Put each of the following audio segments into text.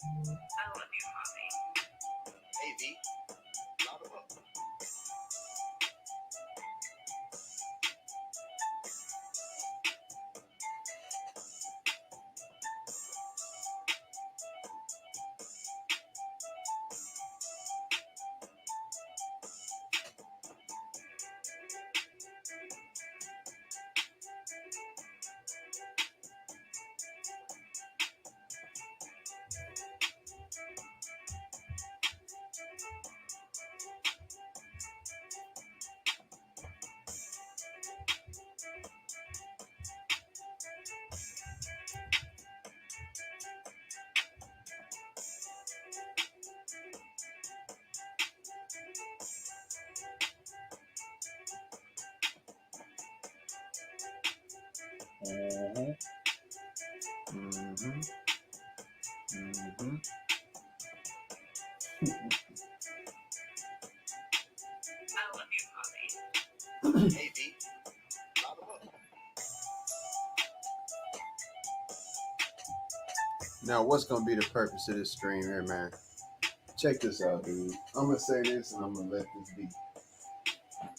I love you, mommy. Hey, V. Loud up. Mhm. Mhm. Mhm. I love you, mommy. Hey, V. Loud up. Now, what's gonna be the purpose of this stream here, man? Check this out, dude. I'm gonna say this, and I'm gonna let this be.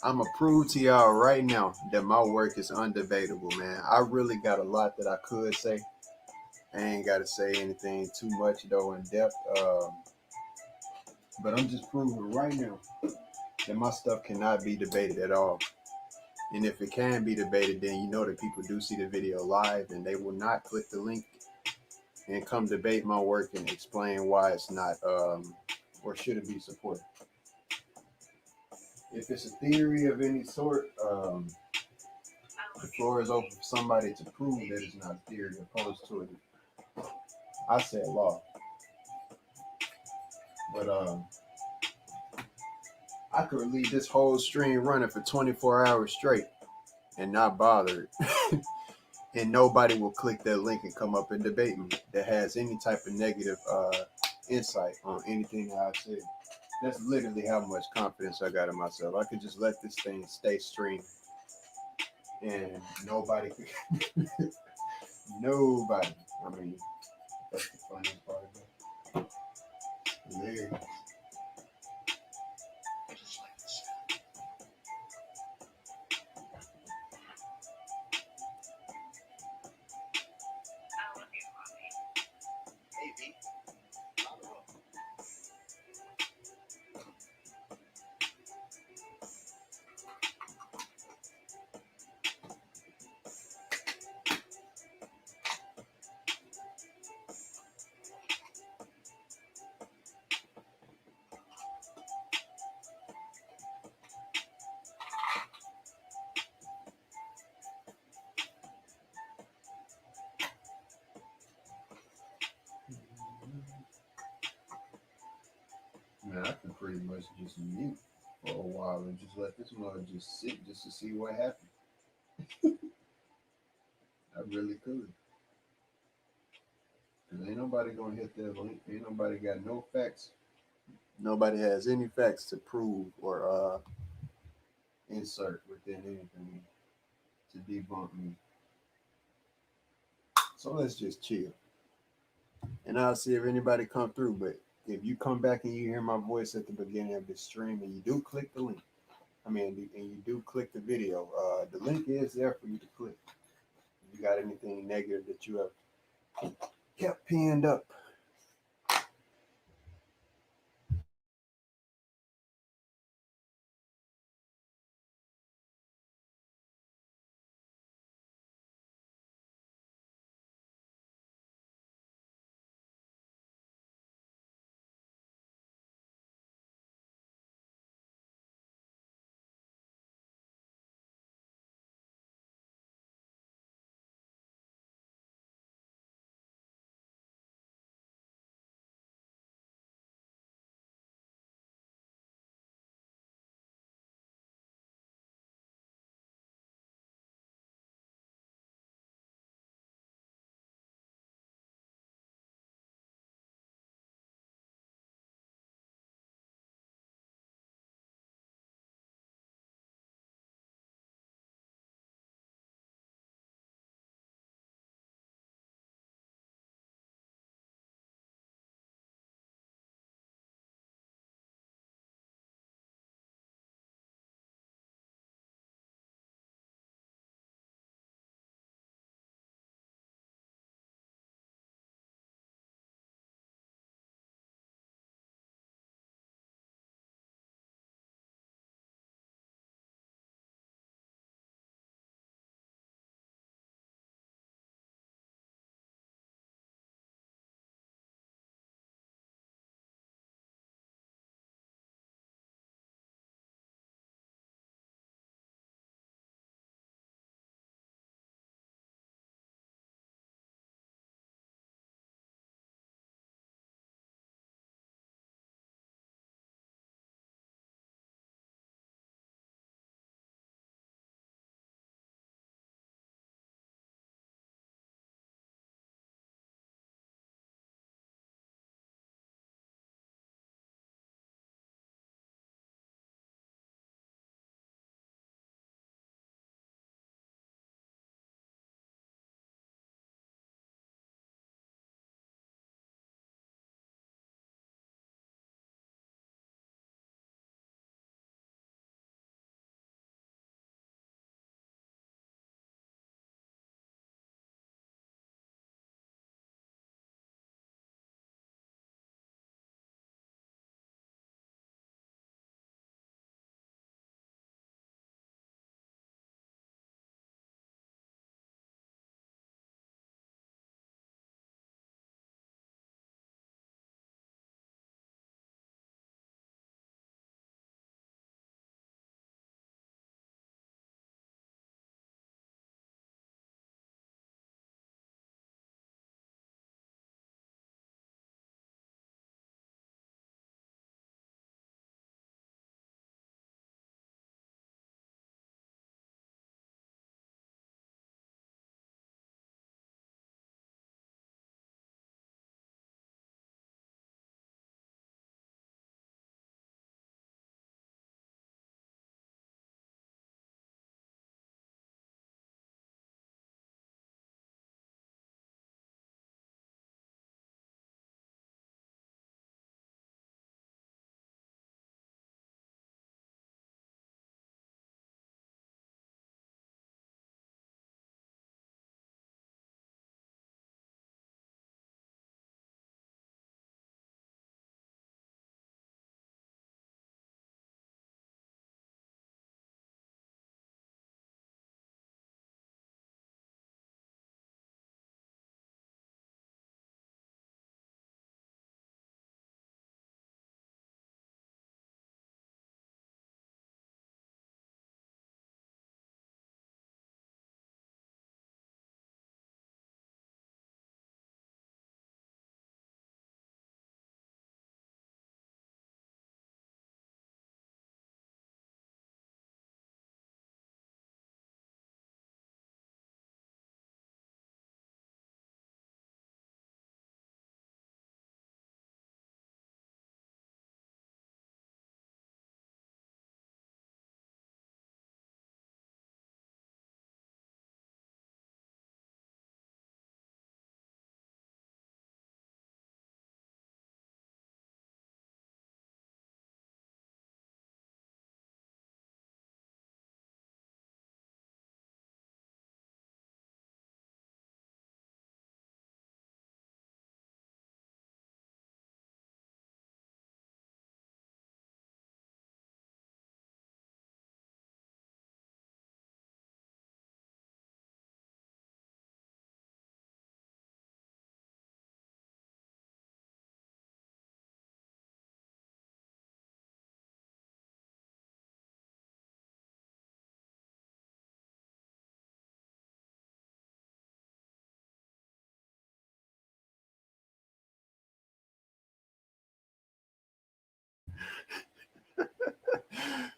I'm gonna prove to y'all right now that my work is undebatable, man. I really got a lot that I could say. I ain't gotta say anything too much though in depth. But I'm just proving right now that my stuff cannot be debated at all. And if it can be debated, then you know that people do see the video live and they will not click the link and come debate my work and explain why it's not or shouldn't be supported. If it's a theory of any sort, the floor is open for somebody to prove that it's not a theory opposed to it. I said law. But I could leave this whole stream running for 24 hours straight and not bother it. And nobody will click that link and come up and debate me that has any type of negative insight on anything that I said. That's literally how much confidence I got in myself. I could just let this thing stay streaming and nobody could, nobody. I mean, that's the funniest part of it. Hilarious. Just like this. I love you, mommy. Hey, V. Loud up. Man, I can pretty much just mute for a while and just let this mug just sit just to see what happens. I really could. Cause ain't nobody gonna hit that link. Ain't nobody got no facts. Nobody has any facts to prove or insert within anything to debunk me. So let's just chill. And I'll see if anybody come through. But if you come back and you hear my voice at the beginning of the stream and you do click the link, I mean, and you do click the video, the link is there for you to click. If you got anything negative that you have kept pinned up,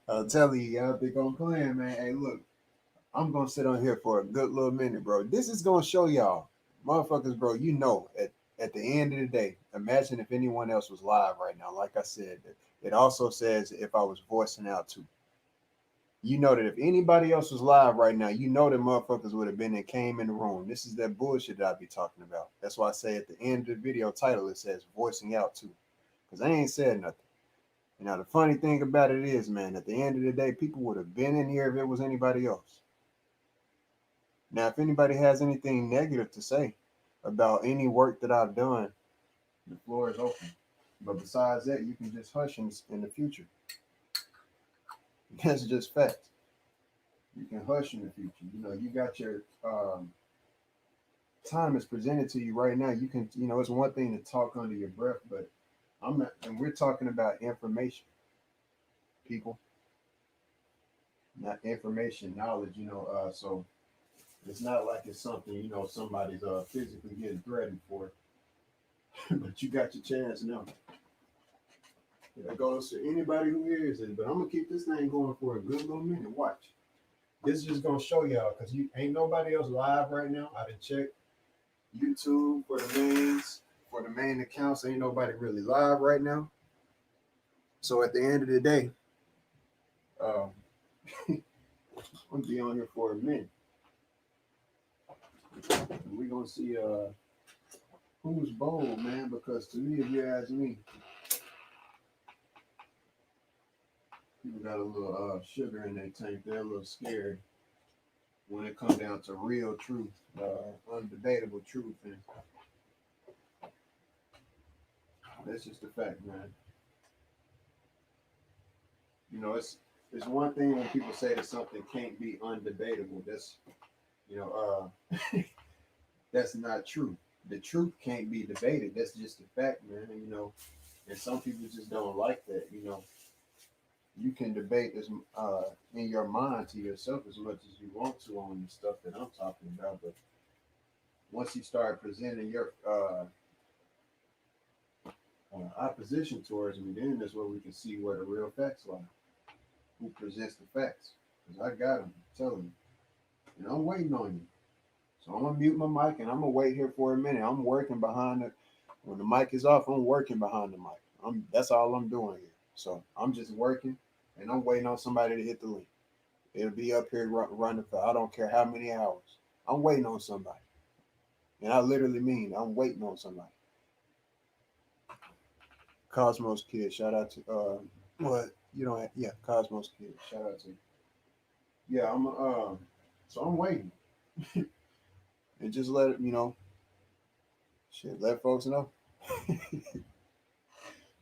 I'm telling you, y'all think I'm playing, man. Hey, look, I'm gonna sit on here for a good little minute, bro. This is gonna show y'all, motherfuckers, bro. You know, at the end of the day, imagine if anyone else was live right now. Like I said, it also says if I was voicing out too. You know that if anybody else was live right now, you know that motherfuckers would have been and came in the room. This is that bullshit that I be talking about. That's why I say at the end of the video title it says voicing out too, because I ain't said nothing. You know, the funny thing about it is, man, at the end of the day, people would have been in here if it was anybody else. Now, if anybody has anything negative to say about any work that I've done, the floor is open. But besides that, you can just hush in the future. That's just facts. You can hush in the future. You know, you got your time is presented to you right now. You can, you know, it's one thing to talk under your breath, but I'm not, and we're talking about information, people, not information, knowledge. You know, so it's not like it's something you know somebody's physically getting threatened for, but you got your chance now. That goes to anybody who hears it. But I'm gonna keep this thing going for a good little minute. Watch. This is just gonna show y'all because you ain't nobody else live right now. I done checked YouTube for the main accounts. Ain't nobody really live right now. So at the end of the day, um, I'm gonna be on here for a minute. We're gonna see who's bold, man. Because to me, if you ask me, people got a little sugar in their tank. They're a little scared when it comes down to real truth, undebatable truth, and that's just a fact, man. You know, it's one thing when people say that something can't be undebatable. That's you know, that's not true. The truth can't be debated. That's just a fact, man. And, you know, and some people just don't like that. You know, you can debate this in your mind to yourself as much as you want to on the stuff that I'm talking about, but once you start presenting your opposition towards me, then that's where we can see where the real facts lie. Who presents the facts? Because I got them, I'm telling you, and I'm waiting on you. So I'm gonna mute my mic and I'm gonna wait here for a minute. I'm working behind it. When the mic is off, I'm working behind the mic. That's all I'm doing here. So I'm just working and I'm waiting on somebody to hit the link. It'll be up here running for I don't care how many hours. I'm waiting on somebody. And I literally mean I'm waiting on somebody. Cosmos Kid, shout out to what you know, yeah, Cosmos Kid, shout out to you. Yeah, so I'm waiting. And just let it, you know, shit, let folks know.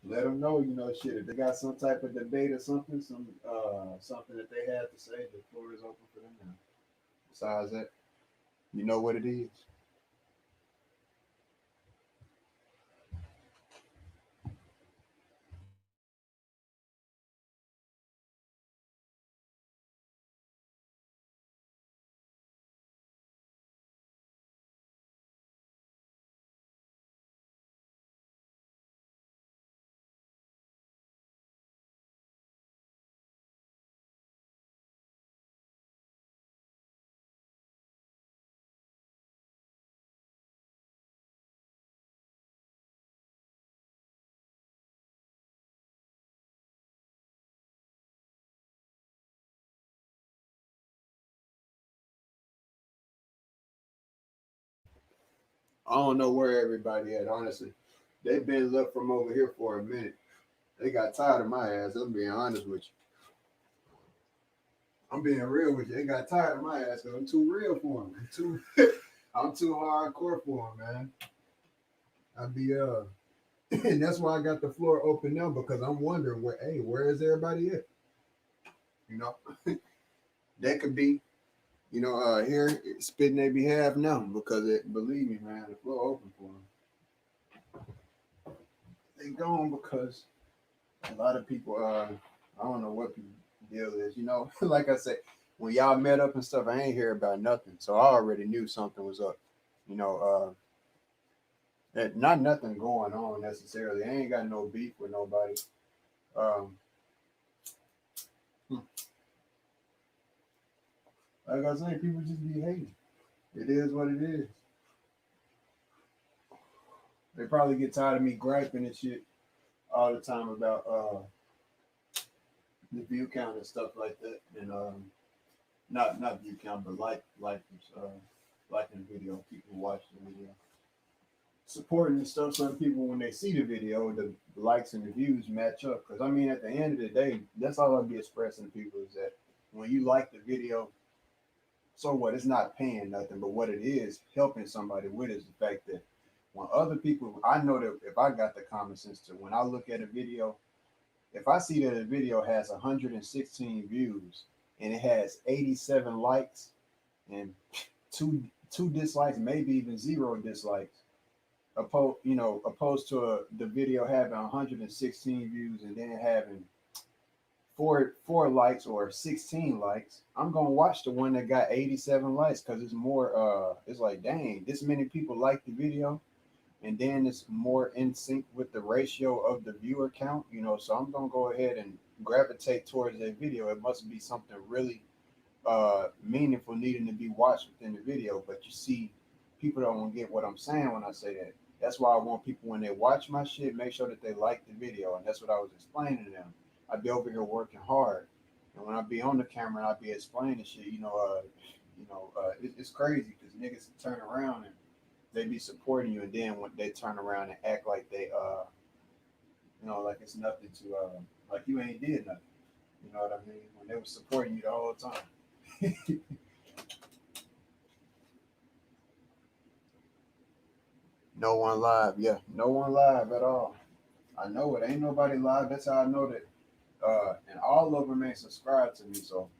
Let them know, you know, shit. If they got some type of debate or something, something that they had to say, the floor is open for them now. Besides that, you know what it is. I don't know where everybody at, honestly. They've been up from over here for a minute. They got tired of my ass. I'm being honest with you. I'm being real with you. They got tired of my ass because I'm too real for them. I'm too hardcore for them, man. I be and that's why I got the floor open now because I'm wondering where is everybody at? You know, that could be, you know, here spitting their behalf now because believe me, man, the floor open for them. They gone because a lot of people, I don't know what people deal is, you know, like I said, when y'all met up and stuff, I ain't hear about nothing, so I already knew something was up, you know. Not nothing going on necessarily. I ain't got no beef with nobody. Um, Like I say, people just be hating. It is what it is. They probably get tired of me griping and shit all the time about the view count and stuff like that. And not view count, but liking the video, people who watch the video, supporting and stuff. So people, when they see the video, the likes and the views match up. Because I mean, at the end of the day, that's all I'll be expressing to people is that when you like the video, so what? It's not paying nothing, but what it is helping somebody with is the fact that when other people, I know that if I got the common sense to when I look at a video, if I see that a video has 116 views and it has 87 likes and two dislikes, maybe even zero dislikes, opposed to the video having 116 views and then having four likes or 16 likes, I'm gonna watch the one that got 87 likes because it's more. It's like, dang, this many people like the video, and then it's more in sync with the ratio of the viewer count. So I'm gonna go ahead and gravitate towards that video. It must be something really meaningful needing to be watched within the video. But you see, people don't get what I'm saying when I say that. That's why I want people, when they watch my shit, make sure that they like the video, and that's what I was explaining to them. I be over here working hard, and when I be on the camera and I be explaining shit, it's crazy because niggas turn around and they be supporting you, and then when they turn around and act like they like it's nothing to like you ain't did nothing. You know what I mean? When they were supporting you the whole time. No one live, yeah, no one live at all. I know it ain't nobody live. That's how I know that. And all of them ain't subscribed to me, so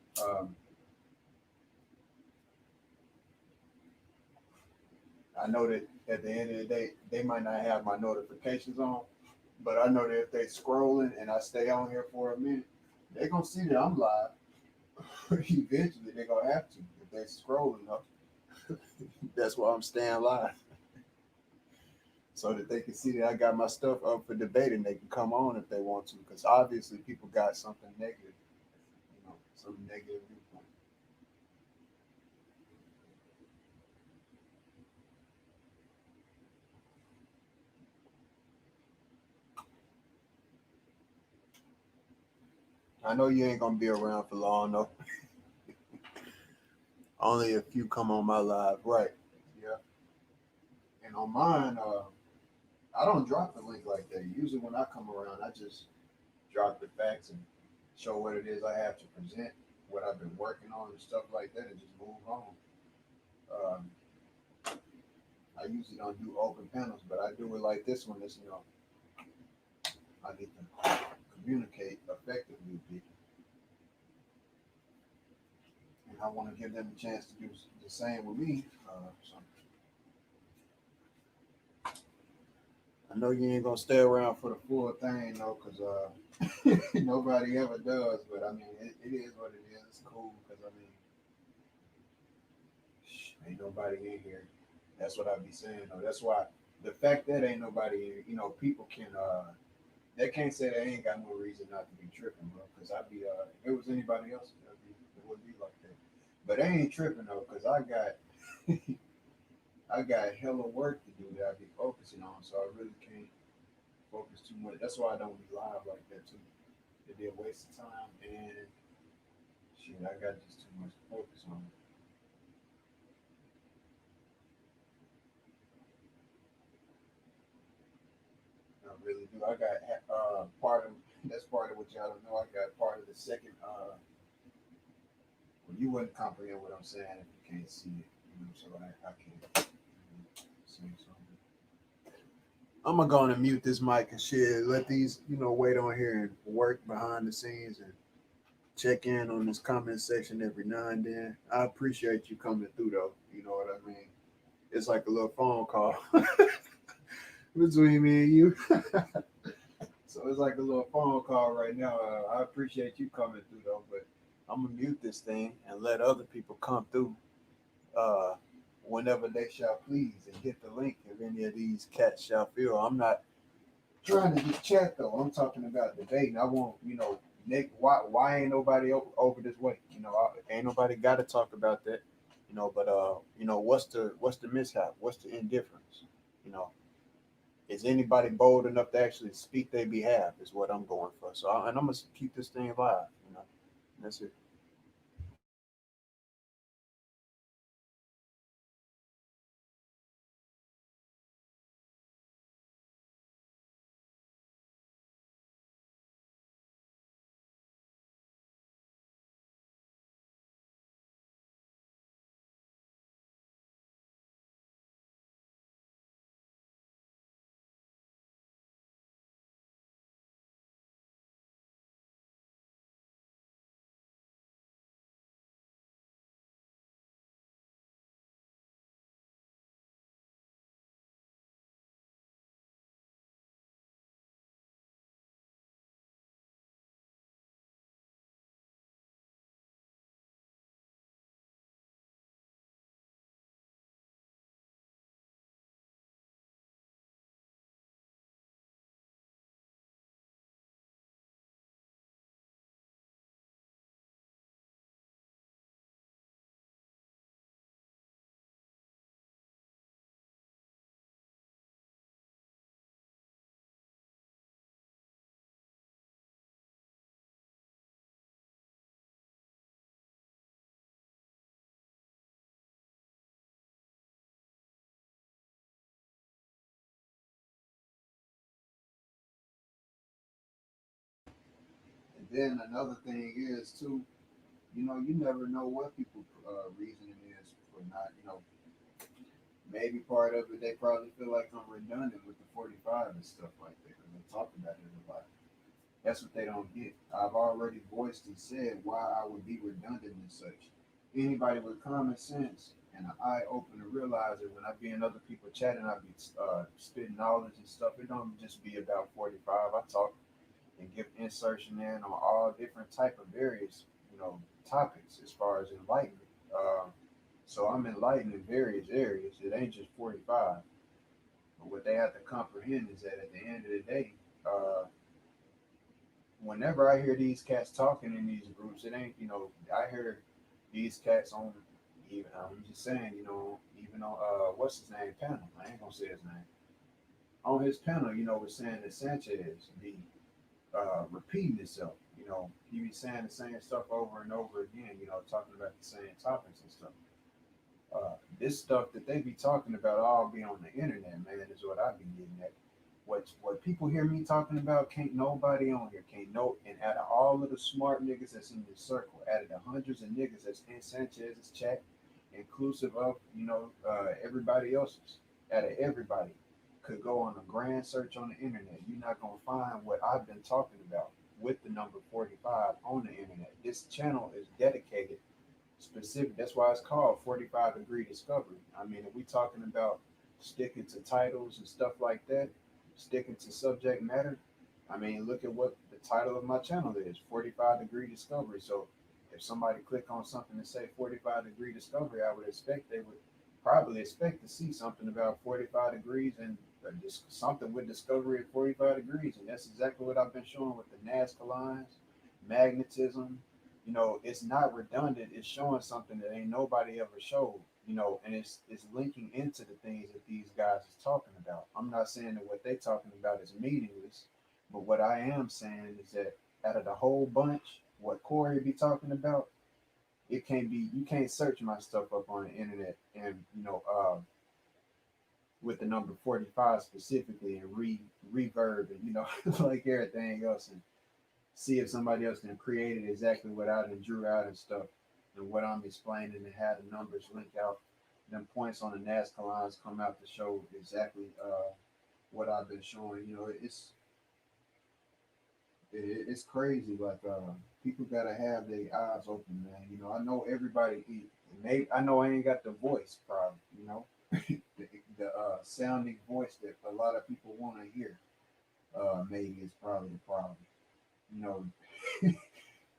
I know that at the end of the day, they might not have my notifications on, but I know that if they scrolling and I stay on here for a minute, they gonna see that I'm live. Eventually, they gonna have to if they scrolling up. That's why I'm staying live, so that they can see that I got my stuff up for debate and they can come on if they want to. Because obviously, people got something negative, some negative viewpoint. I know you ain't gonna be around for long though. Only a few come on my live, right? Yeah. And on mine, I don't drop the link like that. Usually when I come around, I just drop the facts and show what it is I have to present, what I've been working on and stuff like that, and just move on. Um, I usually don't do open panels, but I do it like this one. I need to communicate effectively with people, and I want to give them a chance to do the same with me. So I know you ain't gonna stay around for the full thing though, because nobody ever does. But I mean, it is what it is. It's cool because I mean, ain't nobody in here. That's what I be saying though. That's why the fact that ain't nobody in here, people can they can't say they ain't got no reason not to be tripping, bro. Because I'd be if it was anybody else, it wouldn't be like that. But they ain't tripping though, because I got I got hella work to do that I be focusing on, so I really can't focus too much. That's why I don't be live like that too. It'd be a waste of time, and shit, I got just too much to focus on. I really do. I got part of that's part of what y'all don't know. I got part of the second. Well, you wouldn't comprehend what I'm saying if you can't see it. So I can't say something. I'm gonna go on and mute this mic and shit. Let these, wait on here and work behind the scenes and check in on this comment section every now and then. I appreciate you coming through though. You know what I mean? It's like a little phone call between me and you. So it's like a little phone call right now. I appreciate you coming through though, but I'm gonna mute this thing and let other people come through uh, whenever they shall please and hit the link if any of these cats shall feel. I'm not trying to just chat though. I'm talking about debating. I want Nick, why ain't nobody over this way? You know, ain't nobody got to talk about that. You know, but you know, what's the mishap? What's the indifference? You know, is anybody bold enough to actually speak their behalf? Is what I'm going for. So, and I'm gonna keep this thing live. You know, that's it. And then another thing is too, you know, you never know what people reasoning is for not, you know, maybe part of it they probably feel like I'm redundant with the 45 and stuff like that because they talk about it a lot. That's what they don't get. I've already voiced and said why I would be redundant and such. Anybody with common sense and an eye open to realize that when I be in other people chatting, I be spitting knowledge and stuff. It don't just be about 45. I talk and give insertion in on all different type of various, you know, topics as far as enlightenment. Uh, so I'm enlightened in various areas. It ain't just 45. But what they have to comprehend is that at the end of the day, uh, whenever I hear these cats talking in these groups, it ain't, you know, I hear these cats on, even, I'm just saying, you know, even on, what's his name, panel. I ain't gonna say his name. On his panel, you know, was saying that Sanchez be repeating itself. You know, he be saying the same stuff over and over again, you know, talking about the same topics and stuff. This stuff that they be talking about all be on the internet, man, is what I be getting at. What people hear me talking about, can't nobody on here, can't no, and out of all of the smart niggas that's in this circle, out of the hundreds of niggas that's in Sanchez's chat, inclusive of, you know, everybody else's, out of everybody, could go on a grand search on the internet. You're not gonna find what I've been talking about with the number 45 on the internet. This channel is dedicated specific. That's why it's called 45 Degree Discovery. I mean, if we talking about sticking to titles and stuff like that, sticking to subject matter, I mean, look at what the title of my channel is, 45 Degree Discovery. So if somebody click on something and say 45 Degree Discovery, I would expect they would probably expect to see something about 45 degrees and just something with discovery at 45 degrees. And that's exactly what I've been showing with the Nazca lines, magnetism, you know, it's not redundant. It's showing something that ain't nobody ever showed, you know, and it's linking into the things that these guys is talking about. I'm not saying that what they talking about is meaningless, but what I am saying is that out of the whole bunch, what Corey be talking about, it can't be. You can't search my stuff up on the internet and you know, with the number 45 specifically and reverb and you know, like everything else and see if somebody else then created exactly what I done drew out and stuff and what I'm explaining and how the numbers link out. Them points on the Nazca lines come out to show exactly what I've been showing. You know, it's crazy. Like people gotta have their eyes open, man. You know, I know everybody. Maybe I know I ain't got the voice problem. You know, the sounding voice that a lot of people want to hear. Maybe is probably the problem. You know,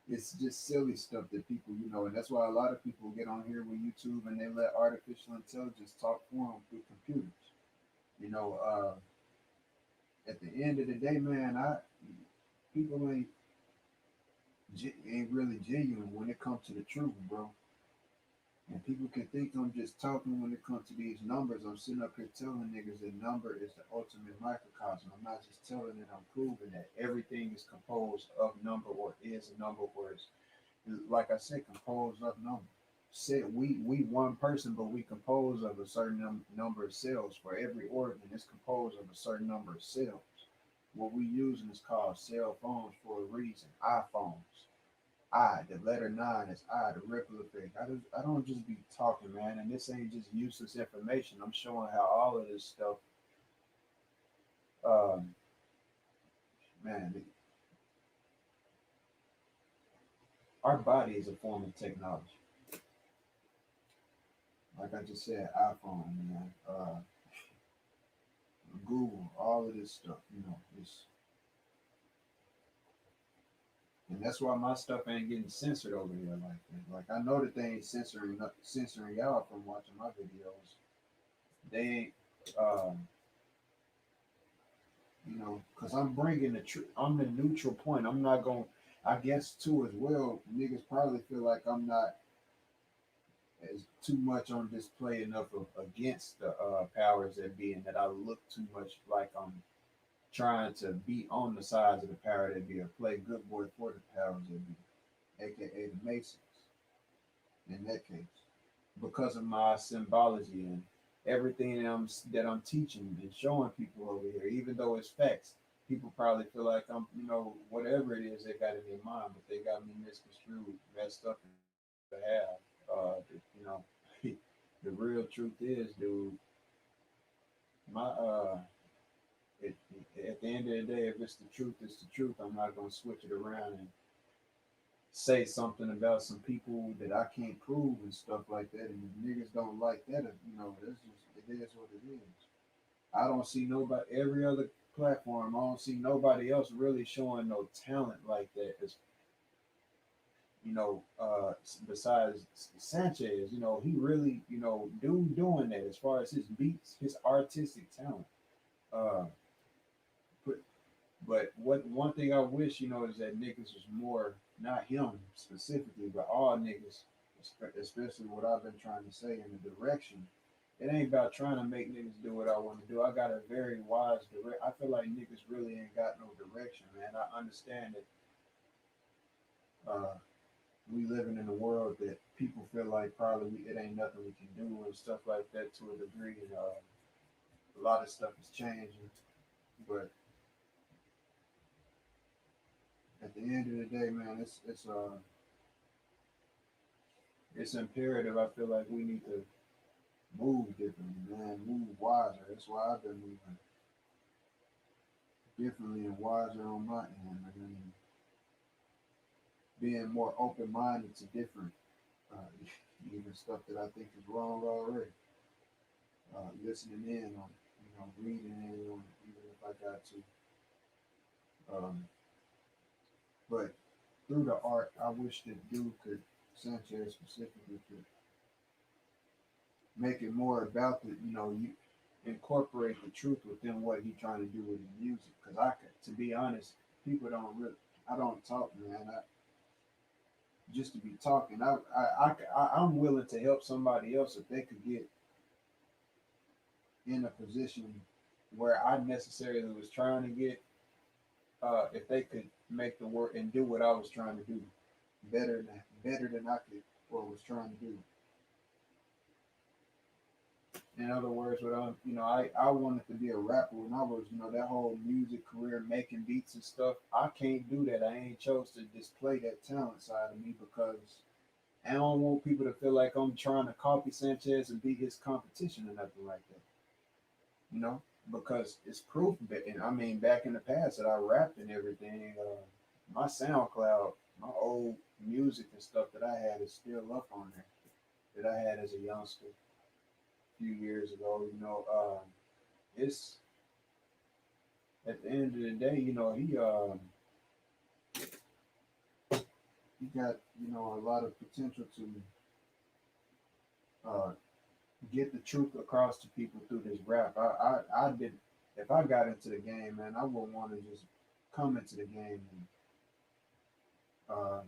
it's just silly stuff that people, you know, and that's why a lot of people get on here with YouTube and they let artificial intelligence talk for them through computers. You know, at the end of the day, man, I people ain't ain't really genuine when it comes to the truth, bro. And people can think I'm just talking when it comes to these numbers. I'm sitting up here telling niggas that number is the ultimate microcosm. I'm not just telling it, I'm proving that everything is composed of number or is a number or is, like I said, composed of number. Said we one person, but we compose of a certain number of cells. For every organ, it's composed of a certain number of cells. What we using is called cell phones for a reason. iPhones. The letter nine is the ripple effect. I don't just be talking, man, and this ain't just useless information. I'm showing how all of this stuff, um, man, our body is a form of technology. Like I just said, iPhone, man, Google, all of this stuff, it's, and that's why my stuff ain't getting censored over here like that. Like I know that they ain't censoring y'all from watching my videos. They ain't. Because I'm bringing the truth. I'm the neutral point. I'm not going. I guess too as well. Niggas probably feel like I'm not as too much on display enough against the powers that be, and that I look too much like I'm trying to be on the sides of the power that be, or play good boy for the powers that be, aka the Masons. In that case, because of my symbology and everything that I'm teaching and showing people over here, even though it's facts. People probably feel like I'm, whatever it is they got in their mind, but they got me misconstrued, messed up, to have. The real truth is, dude, my it, at the end of the day, if it's the truth, it's the truth. I'm not gonna switch it around and say something about some people that I can't prove and stuff like that. And if niggas don't like that, that's just, it is what it is. I don't see nobody, every other platform, I don't see nobody else really showing no talent like that. As besides Sanchez, he really, doing that as far as his beats, his artistic talent. Uh, but what one thing I wish, is that niggas was more, not him specifically, but all niggas, especially what I've been trying to say in the direction. It ain't about trying to make niggas do what I want to do. I got a very wise direct. I feel like niggas really ain't got no direction, man. I understand that we living in a world that people feel like probably it ain't nothing we can do and stuff like that to a degree. And a lot of stuff is changing, but at the end of the day, man, it's imperative. I feel like we need to move differently, man. Move wiser. That's why I've been moving differently and wiser on my end. I mean, being more open minded to different, uh, even stuff that I think is wrong already. Listening in on, reading in on, it, even if I got to. But through the art, I wish that dude could, Sanchez specifically, could make it more about the, you incorporate the truth within what he's trying to do with his music. Because I could, to be honest, people don't really, I don't talk, man. Just to be talking, I'm willing to help somebody else if they could get in a position where I necessarily was trying to get, if they could make the work and do what I was trying to do better than I could or was trying to do. In other words, what I wanted to be a rapper when I was, that whole music career, making beats and stuff. I can't do that. I ain't chose to display that talent side of me because I don't want people to feel like I'm trying to copy Sanchez and be his competition or nothing like that. You know, because it's proof. And I mean, back in the past that I rapped and everything, my SoundCloud, my old music and stuff that I had is still up on there that I had as a youngster a few years ago. It's at the end of the day, he got a lot of potential to uh, get the truth across to people through this rap. I did, if I got into the game, man, I would want to just come into the game and um,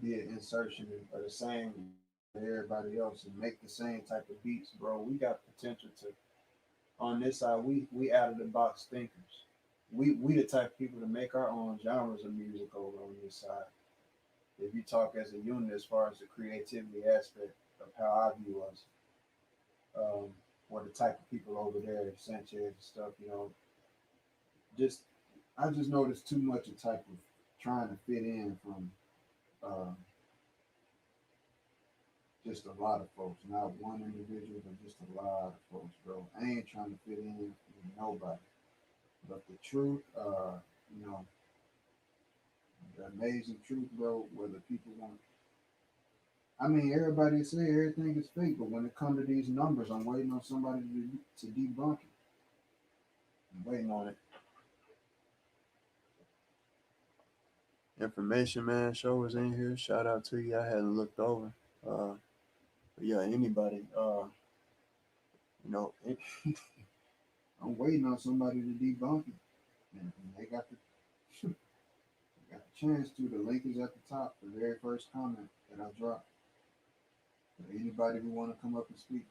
be an insertion of the same as everybody else and make the same type of beats, bro. We got potential to on this side. We out of the box thinkers. We the type of people to make our own genres of music over on this side. If you talk as a unit as far as the creativity aspect of how I view us, um, or the type of people over there, Sanchez and stuff, just I just noticed too much a type of trying to fit in from um, just a lot of folks, not one individual, but just a lot of folks, bro. I ain't trying to fit in with nobody. But the truth, you know, the amazing truth, bro, whether people want, I mean, everybody say everything is fake, but when it comes to these numbers, I'm waiting on somebody to debunk it. I'm waiting on it. Information man show was in here. Shout out to you. I hadn't looked over. But yeah, anybody, you know, I'm waiting on somebody to debunk it. And they got the chance to. The link is at the top, the very first comment that I dropped. For anybody who want to come up and speak,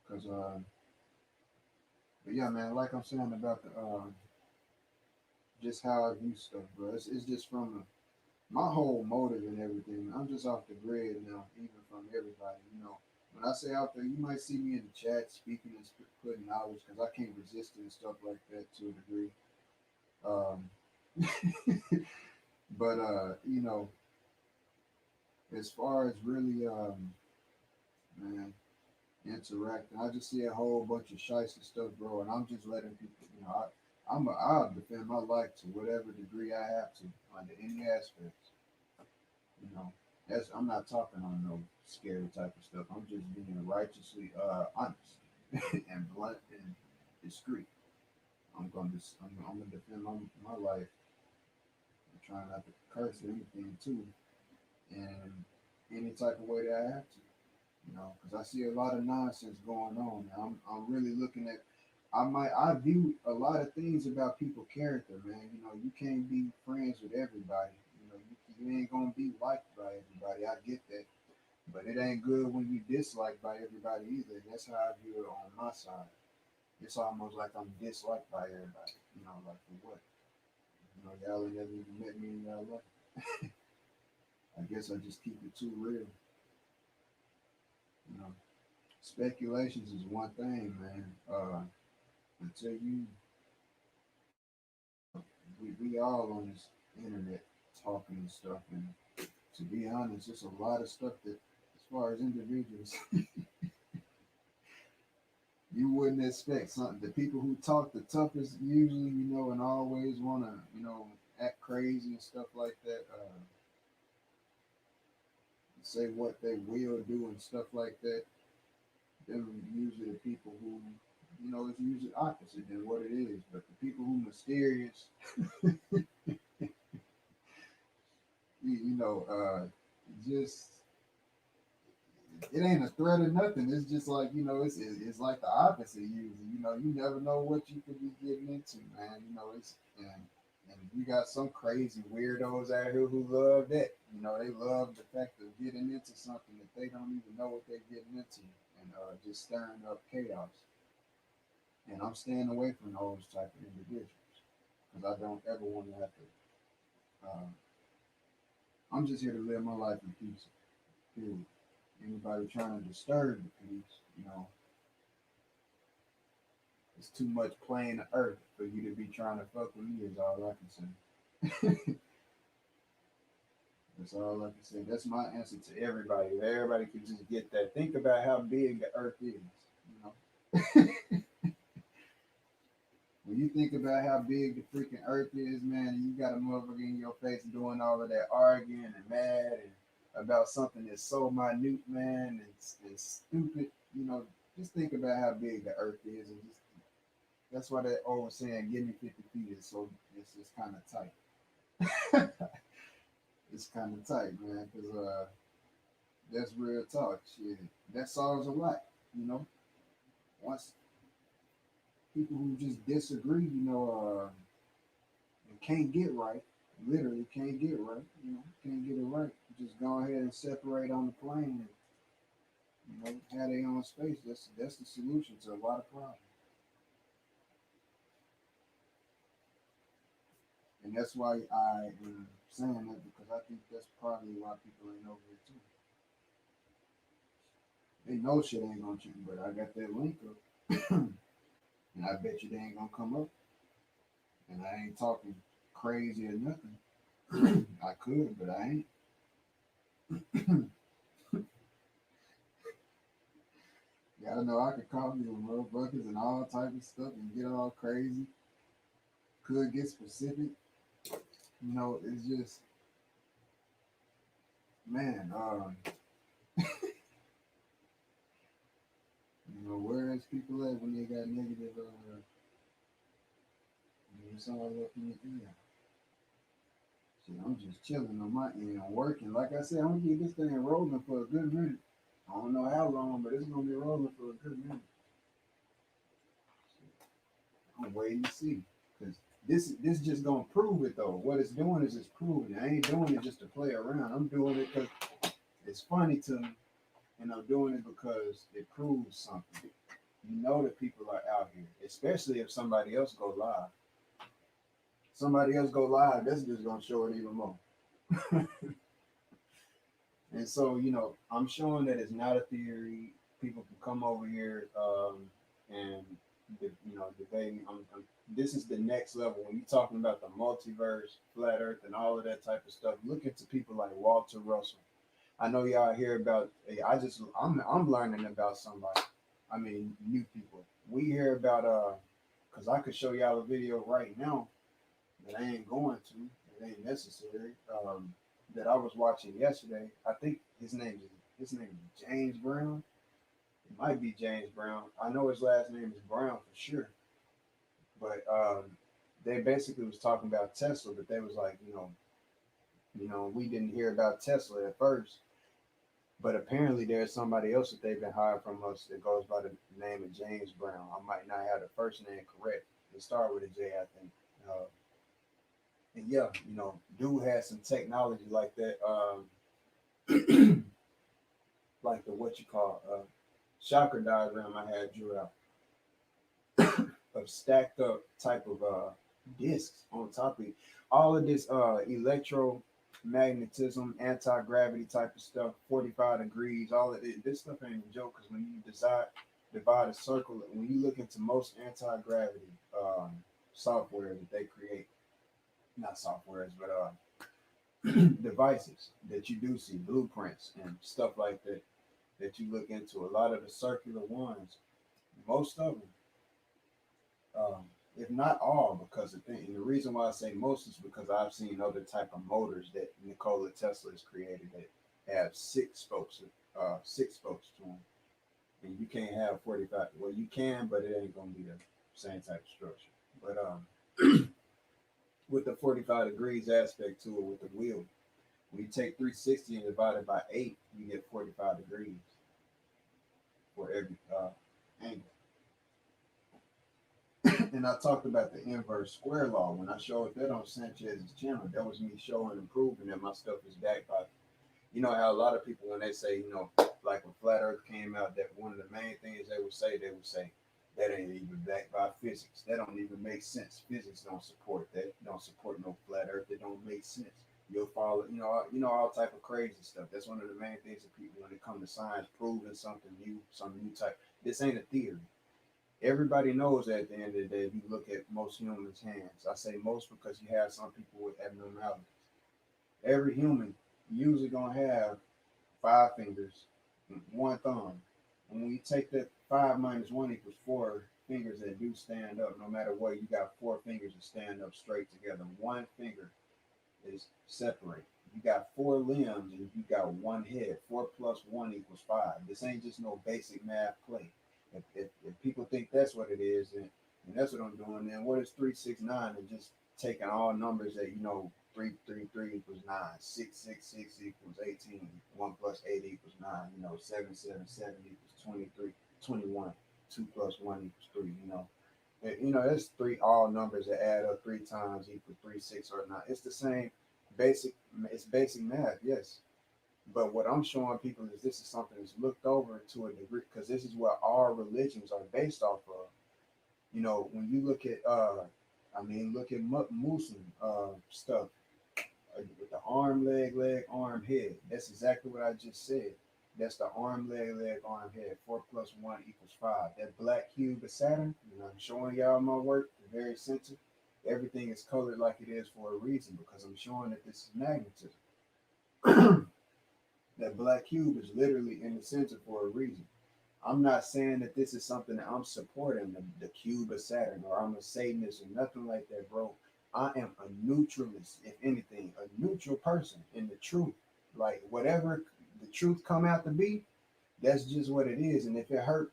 cause but yeah, man, like I'm saying about the just how I view stuff, bro. It's just from my whole motive and everything. I'm just off the grid now, even from everybody. When I say out there, you might see me in the chat speaking and putting knowledge, cause I can't resist it and stuff like that to a degree. But as far as really man, interacting. I just see a whole bunch of shiesty stuff, bro, and I'm just letting people, I'll defend my life to whatever degree I have to under any aspects. You know, I'm not talking on no scary type of stuff. I'm just being righteously honest and blunt and discreet. I'm gonna defend my life. I'm trying not to curse or anything too, and any type of way that I have to. Because I see a lot of nonsense going on. I'm really looking at. I view a lot of things about people character, man. You can't be friends with everybody. You ain't gonna be liked by everybody. I get that, but it ain't good when you disliked by everybody either. That's how I view it on my side. It's almost like I'm disliked by everybody. Like for what? Y'all ain't never even met me in y'all life. I guess I just keep it too real. You know. Speculations is one thing, man. Until we all on this internet talking and stuff, and to be honest, it's a lot of stuff that, as far as individuals, you wouldn't expect something. The people who talk the toughest, usually, and always want to, act crazy and stuff like that. Say what they will do and stuff like that. Them usually the people who it's usually opposite than what it is. But the people who mysterious, just it ain't a threat or nothing. It's just like it's like the opposite usually. You never know what you could be getting into, man. And you got some crazy weirdos out here who love that. They love the fact of getting into something that they don't even know what they're getting into, and just stirring up chaos. And I'm staying away from those type of individuals because I don't ever want to have to. I'm just here to live my life in peace. Period. Anybody trying to disturb the peace, it's too much playing the earth for you to be trying to fuck with me. Is all I can say. That's all I can say. That's my answer to everybody. If everybody could just get that. Think about how big the earth is. When you think about how big the freaking earth is, man, and you got a motherfucker in your face doing all of that arguing and mad and about something that's so minute, man, and stupid, just think about how big the earth is, and just that's why that old saying, "Give me 50 feet," is so it's kind of tight. It's kind of tight, man, because that's real talk. Shit, that solves a lot, Once people who just disagree, and can't get right. Literally can't get right. Can't get it right. Just go ahead and separate on the plane and have their own space. That's the solution to a lot of problems. And that's why I am saying that because I think that's probably why people ain't over here too. They know shit ain't gonna change, but I got that link up, and I bet you they ain't gonna come up. And I ain't talking crazy or nothing. I could, but I ain't. Gotta know I could call you motherfuckers and all type of stuff and get all crazy. Could get specific. It's just man. Where is people at when they got negative? Somebody up in the ear. Shit, I'm just chilling on my end, I'm working. Like I said, I'm gonna keep this thing rolling for a good minute. I don't know how long, but it's gonna be rolling for a good minute. I'm waiting to see, cause this just gonna prove it though. What it's doing is it's proving it. I ain't doing it just to play around. I'm doing it because it's funny to me, and I'm doing it because it proves something. You know that people are out here, especially if somebody else go live. Somebody else go live, that's just gonna show it even more. And so, I'm showing that it's not a theory. People can come over here and debate me. This is the next level when you're talking about the multiverse, flat Earth, and all of that type of stuff. Look into people like Walter Russell. I know y'all hear about. I'm learning about somebody. I mean, new people. We hear about because I could show y'all a video right now that I ain't going to. It ain't necessary. That I was watching yesterday. I think his name is James Brown. It might be James Brown. I know his last name is Brown for sure. But they basically was talking about Tesla, but they was like, we didn't hear about Tesla at first, but apparently there's somebody else that they've been hired from us that goes by the name of James Brown. I might not have the first name correct. It started with a J, I think. And yeah, dude has some technology like that, like the what you call chakra diagram I had drew out of stacked up type of discs on top of it. All of this electromagnetism, anti-gravity type of stuff, 45 degrees, all of it. This stuff ain't a joke because when you divide a circle, when you look into most anti-gravity software that they create, not softwares, but devices that you do see, blueprints and stuff like that, that you look into, a lot of the circular ones, most of them, if not all, because and the reason why I say most is because I've seen other type of motors that Nikola Tesla has created that have six spokes to them, and you can't have 45. Well, you can, but it ain't gonna be the same type of structure. But with the 45 degrees aspect to it, with the wheel, when you take 360 and divide it by 8, you get 45 degrees for every angle. And I talked about the inverse square law when I showed that on Sanchez's channel. That was me showing and proving that my stuff is backed by. You know how a lot of people, when they say, like when Flat Earth came out, that one of the main things they would say that ain't even backed by physics. That don't even make sense. Physics don't support that. Don't support no flat Earth. It don't make sense. You'll follow, all type of crazy stuff. That's one of the main things that people, when it comes to science, proving something new, some new type. This ain't a theory. Everybody knows that at the end of the day, if you look at most humans' hands, I say most because you have some people with abnormalities. Every human usually gonna have 5 fingers, one thumb. And when you take that 5 minus 1 equals 4 fingers that do stand up, no matter what, you got 4 fingers that stand up straight together. One finger is separate. You got 4 limbs and you got one head. 4 plus 1 equals 5. This ain't just no basic math play. If people think that's what it is, and that's what I'm doing, then what is 369? And just taking all numbers that 333 equals 9, 666 equals 18, 1 plus 8 equals 9, 777 equals 23, 21, 2 plus 1 equals 3, You know, there's three all numbers that add up three times equal three, six, or nine. It's the same basic. It's basic math, yes. But what I'm showing people is this is something that's looked over to a degree because this is what all religions are based off of. You know, when you look at, I mean, look at Muslim stuff with the arm, leg, arm, head. That's exactly what I just said. That's the arm, leg, arm, head. 4 + 1 = 5. That black cube of Saturn, you know, I'm showing y'all my work, the very center. Everything is colored like it is for a reason because I'm showing that this is magnetism. That black cube is literally in the center for a reason. I'm not saying that this is something that I'm supporting the cube of Saturn or I'm a Satanist or nothing like that, bro. I am a neutralist, if anything, a neutral person in the truth. Like whatever the truth come out to be, that's just what it is. And if it hurt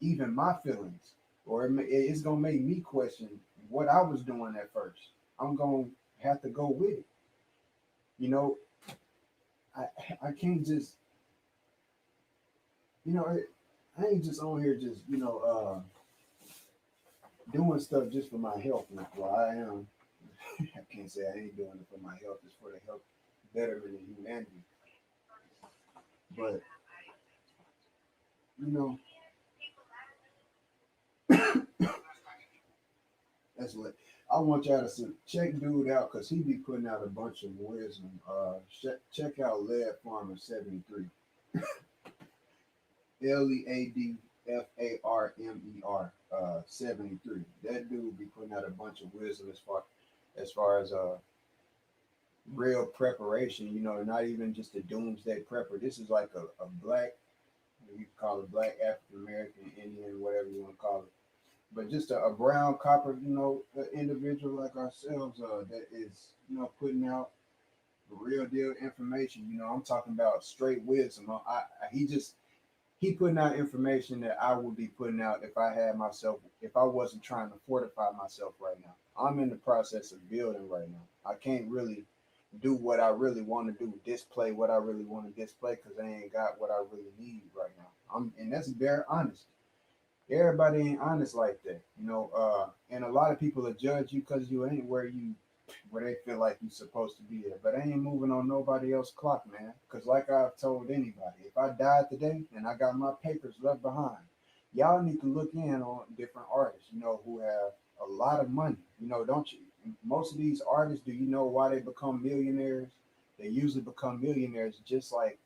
even my feelings, or it's gonna make me question what I was doing at first, I'm gonna have to go with it. You know, I I can't just you know I ain't just on here just doing stuff just for my health. Well, I am. I can't say I ain't doing it for my health. It's for the health betterment of humanity. But you know, that's what I want y'all to see. Check dude out because he be putting out a bunch of wisdom. Check out Lead Farmer 73. LEADFARMER 73. That dude be putting out a bunch of wisdom as far as real preparation, you know, not even just a doomsday prepper. This is like a black, you call it black African American, Indian, whatever you want to call it. But just a brown copper, you know, individual like ourselves that is, you know, putting out real deal information. You know, I'm talking about straight wisdom. He putting out information that I would be putting out if I wasn't trying to fortify myself right now. I'm in the process of building right now. I can't really do what I really want to do, display what I really want to display because I ain't got what I really need right now. And that's very honest. Everybody ain't honest like that, you know. And a lot of people will judge you because you ain't where they feel like you're supposed to be at. But I ain't moving on nobody else's clock, man. Because like I've told anybody, if I died today and I got my papers left behind, y'all need to look in on different artists, you know, who have a lot of money. You know, don't you? Most of these artists, do you know why they become millionaires? They usually become millionaires just like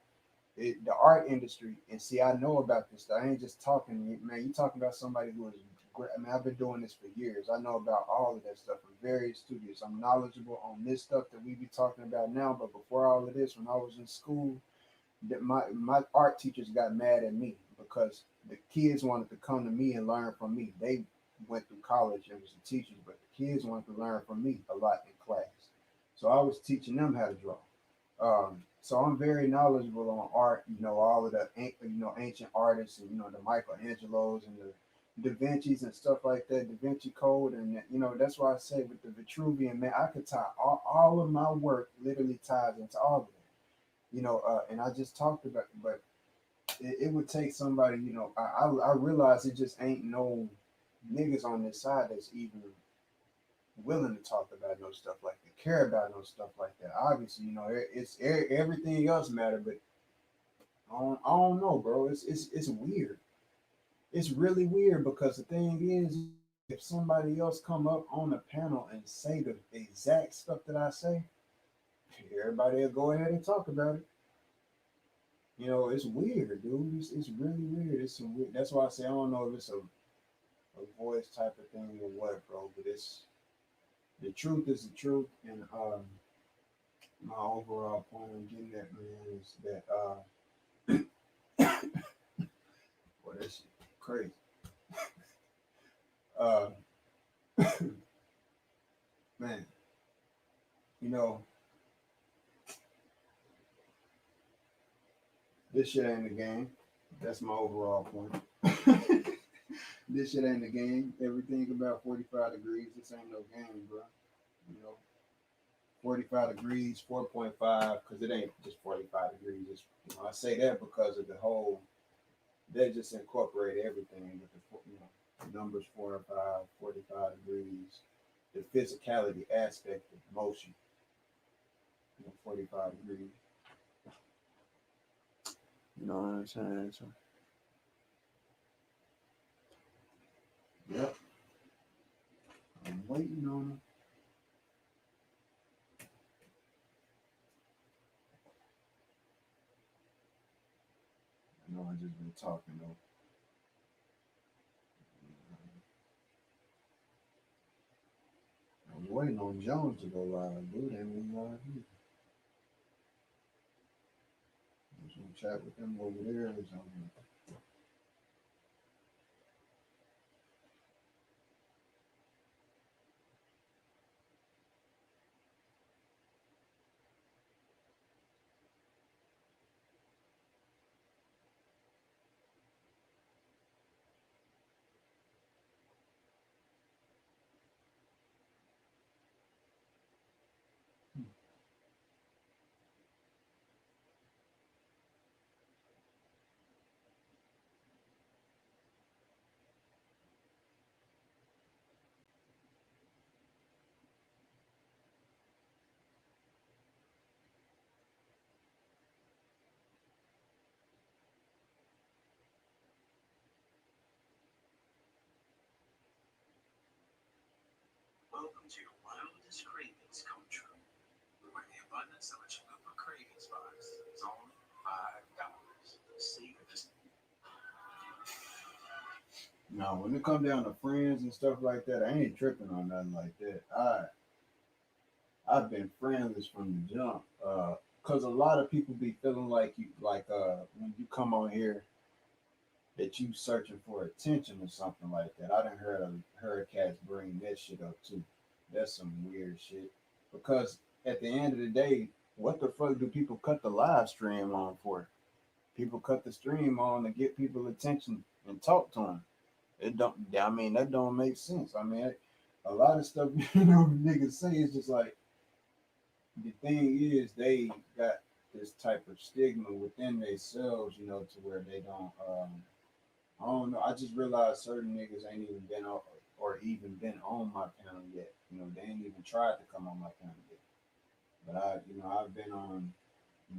the art industry. And see, I know about this. I ain't just talking, man. You talking about somebody who is great. I mean, I've been doing this for years. I know about all of that stuff. I'm very studious. I'm knowledgeable on this stuff that we be talking about now. But before all of this, when I was in school, that my art teachers got mad at me because the kids wanted to come to me and learn from me. They went through college and was the teachers, but the kids wanted to learn from me a lot in class. So I was teaching them how to draw. So I'm very knowledgeable on art, you know, all of the ancient artists and you know the Michelangelos and the Da Vinci's and stuff like that, Da Vinci Code, and you know that's why I say with the Vitruvian man, I could tie all of my work literally ties into all of it, you know. And I just talked about, but it would take somebody, you know. I realize it just ain't no niggas on this side that's even willing to talk about no stuff like that, care about no stuff like that. Obviously, you know, everything else matter, but I don't know, bro. It's weird. It's really weird because the thing is, if somebody else come up on the panel and say the exact stuff that I say, everybody will go ahead and talk about it. You know, it's weird, dude. It's really weird. It's some weird. That's why I say I don't know if it's a voice type of thing or what, bro. But it's the truth is the truth, and my overall point I'm getting at, man, is that boy, that shit crazy. Uh, man, you know, this shit ain't a game. That's my overall point. This shit ain't a game. Everything about 45 degrees. This ain't no game, bro. You know, 45 degrees, 4.5, because it ain't just 45 degrees. It's, I say that because of the whole, they just incorporate everything with the, numbers 4 and 5, 45 degrees, the physicality aspect of motion, 45 degrees. You know what I'm saying? So, Yep, I'm waiting on them. I know I just been talking though. I'm waiting on Jones to go live, dude. And we live here. I'm just gonna chat with them over there or something. Welcome to your wildest cravings come true, where the abundance of a chalupa cravings box is only $5. See this. Now, when it come down to friends and stuff like that, I ain't tripping on nothing like that. I've been friendless from the jump. Cause a lot of people be feeling like you, like when you come on here, that you searching for attention or something like that. I done heard cats bring that shit up too. That's some weird shit. Because at the end of the day, what the fuck do people cut the live stream on for? People cut the stream on to get people attention and talk to them. It don't. I mean, that don't make sense. I mean, a lot of stuff niggas say is just like, the thing is they got this type of stigma within themselves, to where they don't. I don't know. I just realized certain niggas ain't even been on or even been on my panel yet. They ain't even tried to come on my panel yet. But I've been on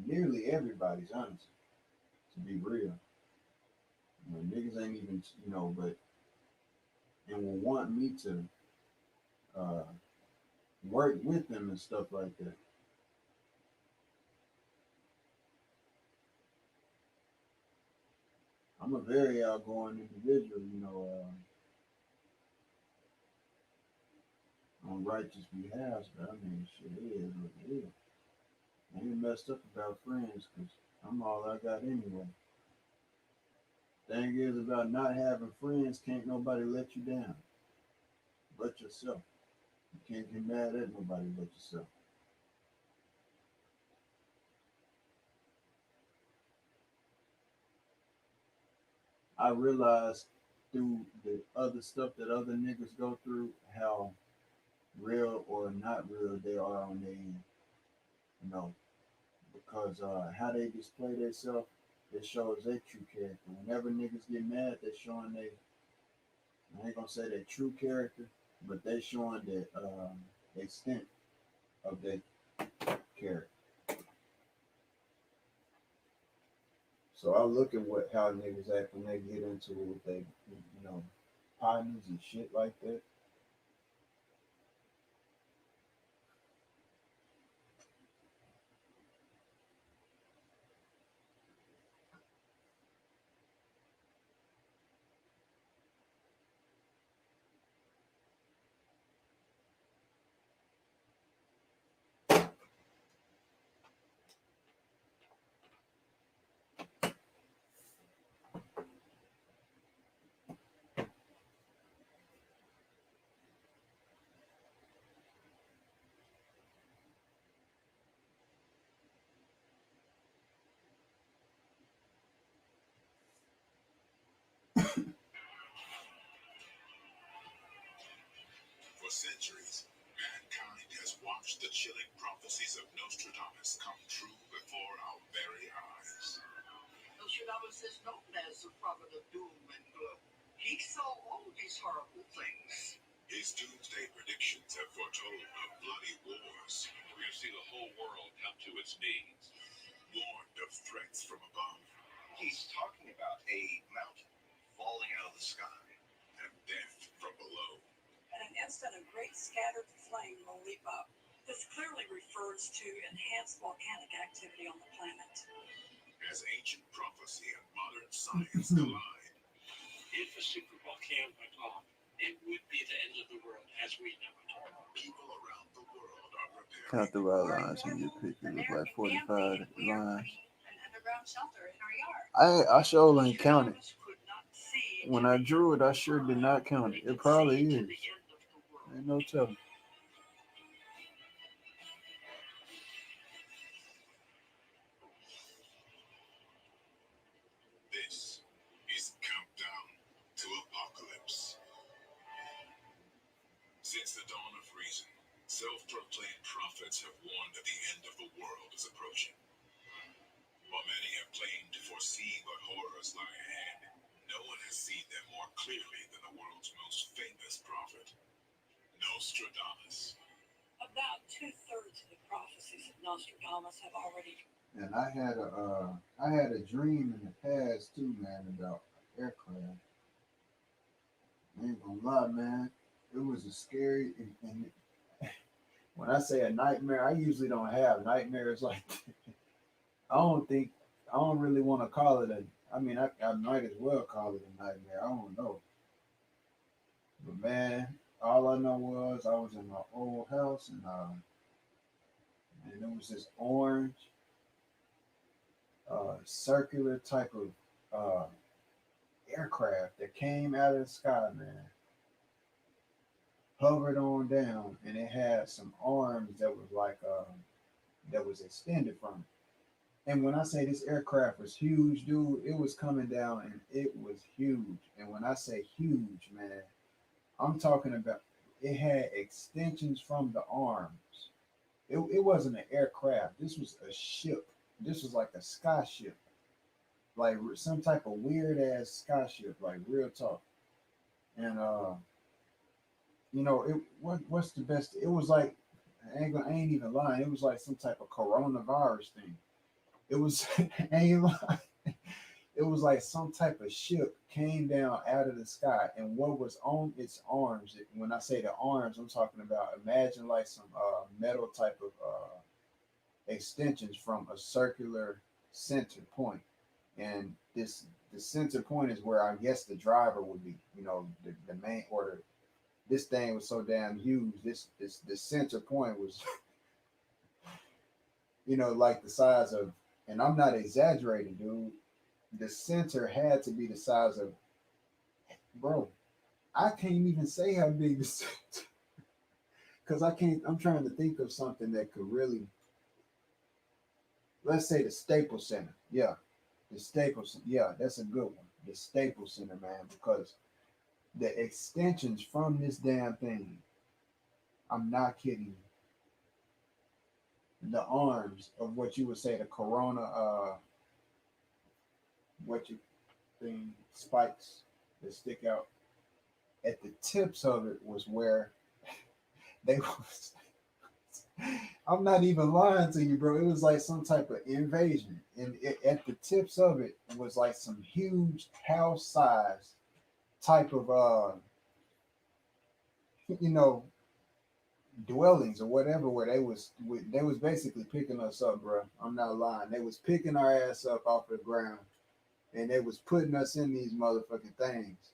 nearly everybody's, honestly, to be real. Niggas ain't even, but and will want me to uh, work with them and stuff like that. I'm a very outgoing individual, on righteous behalf, but I mean, shit, it is what it is. I ain't messed up about friends because I'm all I got anyway. Thing is about not having friends, can't nobody let you down but yourself. You can't get mad at nobody but yourself. I realized through the other stuff that other niggas go through how real or not real they are on their end, you know, because how they display themselves, it shows their true character. Whenever niggas get mad, they showing they, I ain't gonna say their true character, but they showing the extent of their character. So I look at how niggas act when they get into it with they, partners and shit like that. For centuries, mankind has watched the chilling prophecies of Nostradamus come true before our very eyes. Nostradamus is known as the prophet of doom and gloom. He saw all these horrible things. His doomsday predictions have foretold of bloody wars. We're going to see the whole world come to its knees. Warned of threats from above. He's talking about a mountain falling out of the sky and death from below. In an instant, a great scattered flame will leap up. This clearly refers to enhanced volcanic activity on the planet. As ancient prophecy and modern science collide. If a supervolcano went off, it would be the end of the world as we know it. People around the world are preparing. Count the row lines in your picture. Look like 45 lines. I sure ain't counted. When I drew it, I sure did not count it. It probably is. Ain't no telling. This is Countdown to Apocalypse. Since the dawn of reason, self-proclaimed prophets have warned that the end of the world is approaching. While many have claimed to foresee what horrors lie ahead, no one has seen them more clearly than the world's most famous prophet, Nostradamus. About 2/3 of the prophecies of Nostradamus have already. And I had a dream in the past too, man, about aircraft. I ain't gonna lie, man. It was a scary and when I say a nightmare, I usually don't have nightmares like I don't really want to call it I mean I might as well call it a nightmare. I don't know. But man, all I know was I was in my old house and there was this orange circular type of aircraft that came out of the sky, man. Hovered on down, and it had some arms that was like that was extended from it. And when I say this aircraft was huge, dude, it was coming down and it was huge. And when I say huge, man, I'm talking about it had extensions from the arms. It wasn't an aircraft. This was a ship. This was like a sky ship, like some type of weird ass sky ship, like real talk. And it what's the best? It was like I ain't even lying. It was like some type of coronavirus thing. It was I ain't lying. It was like some type of ship came down out of the sky, and what was on its arms? When I say the arms, I'm talking about imagine like some metal type of extensions from a circular center point, and the center point is where I guess the driver would be. The main order. This thing was so damn huge. The center point was, like the size of, and I'm not exaggerating, dude. The center had to be the size of, bro. I can't even say how big the center, because I can't. I'm trying to think of something that could really, let's say the Staples Center. Yeah, the Staples Center. Yeah, that's a good one. The Staples Center, man, because the extensions from this damn thing, I'm not kidding you. The arms of what you would say the corona, what you thing spikes that stick out at the tips of it was where they was. I'm not even lying to you, bro. It was like some type of invasion, and at the tips of it was like some huge house size type of you know dwellings or whatever, where they was basically picking us up, bro. I'm not lying. They was picking our ass up off the ground, and they was putting us in these motherfucking things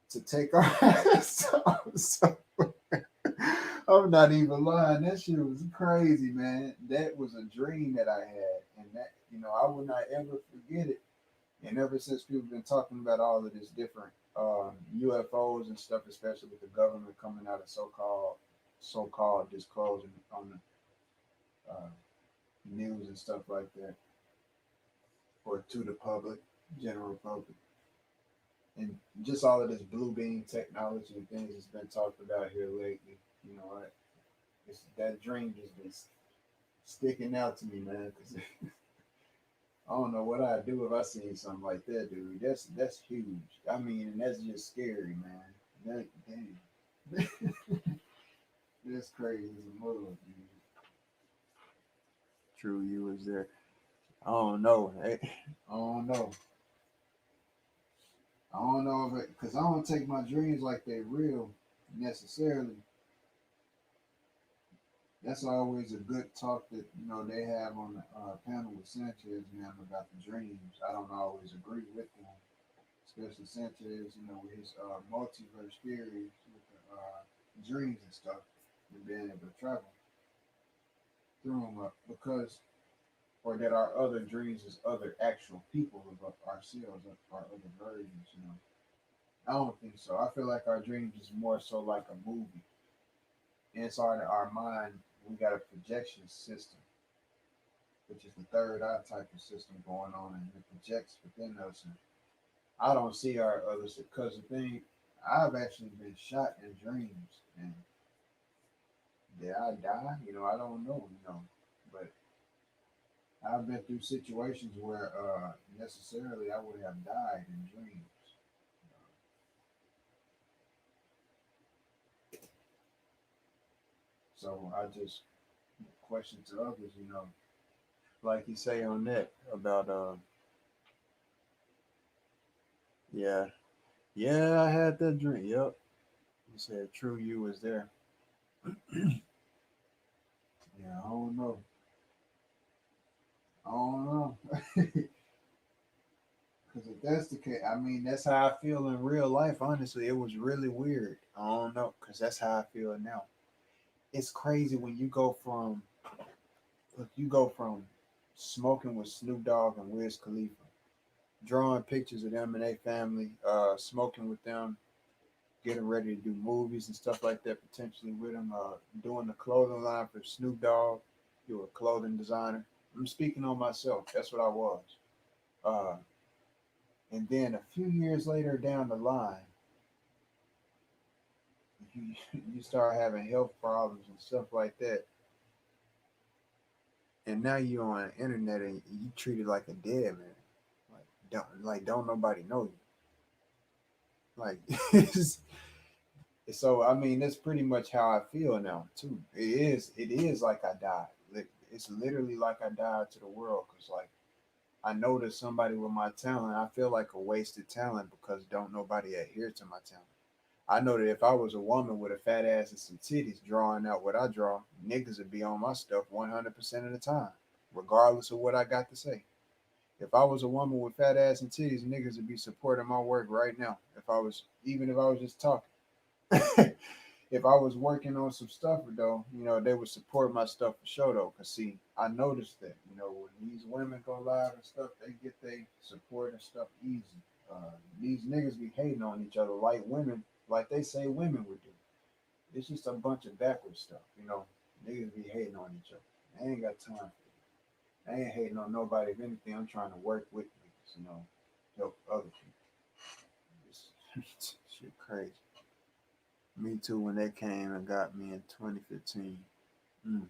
to take our ass off. So, I'm not even lying. That shit was crazy, man. That was a dream that I had, and that I will not ever forget it. And ever since people been talking about all of this different UFOs and stuff, especially with the government coming out of so-called disclosing on the news and stuff like that, or to the public, general public, and just all of this blue beam technology and things that's been talked about here lately. That dream just been sticking out to me, man. Cause I don't know what I'd do if I seen something like that, dude. That's huge. I mean, and that's just scary, man. That damn, that's crazy as a mother, dude. True, you was there. I don't know. I don't know. I don't know if it, cause I don't take my dreams like they real necessarily. That's always a good talk that they have on the panel with Sanchez and them about the dreams. I don't always agree with them, especially Sanchez, with his multiverse theories with the dreams and stuff, and being able to travel through them because, or that our other dreams is other actual people of ourselves, our other versions. I don't think so. I feel like our dreams is more so like a movie. Inside of our mind, we got a projection system, which is the third eye type of system going on, and it projects within us. And I don't see our others because the thing, I've actually been shot in dreams, and did I die? I don't know. But I've been through situations where necessarily I would have died in dreams. So I just question to others, Like you say on that about yeah. Yeah, I had that dream. Yep. You said true you was there. yeah, I don't know. I don't know. Because if that's the case, I mean, that's how I feel in real life. Honestly, it was really weird. I don't know, because that's how I feel now. It's crazy when you go from smoking with Snoop Dogg and Wiz Khalifa, drawing pictures of them and their family, smoking with them, getting ready to do movies and stuff like that potentially with them, doing the clothing line for Snoop Dogg. You were a clothing designer. I'm speaking on myself. That's what I was. Uh, and then a few years later down the line, you, you start having health problems and stuff like that. And now you're on the internet and you treated like a dead man. Don't nobody know you. Like so I mean that's pretty much how I feel now too. It is like I died. It's literally like I died to the world because like I know that somebody with my talent, I feel like a wasted talent because don't nobody adhere to my talent. I know that if I was a woman with a fat ass and some titties drawing out what I draw, niggas would be on my stuff 100% of the time, regardless of what I got to say. If I was a woman with fat ass and titties, niggas would be supporting my work right now. Even if I was just talking. If I was working on some stuff though, they would support my stuff for sure though. Cause see, I noticed that, when these women go live and stuff, they get their support and stuff easy. These niggas be hating on each other like women, like they say women would do. It's just a bunch of backwards stuff. Niggas be hating on each other. I ain't got time for it. I ain't hating on nobody. If anything, I'm trying to work with niggas, help other people. It's shit crazy. Me too when they came and got me in 2015. Mm.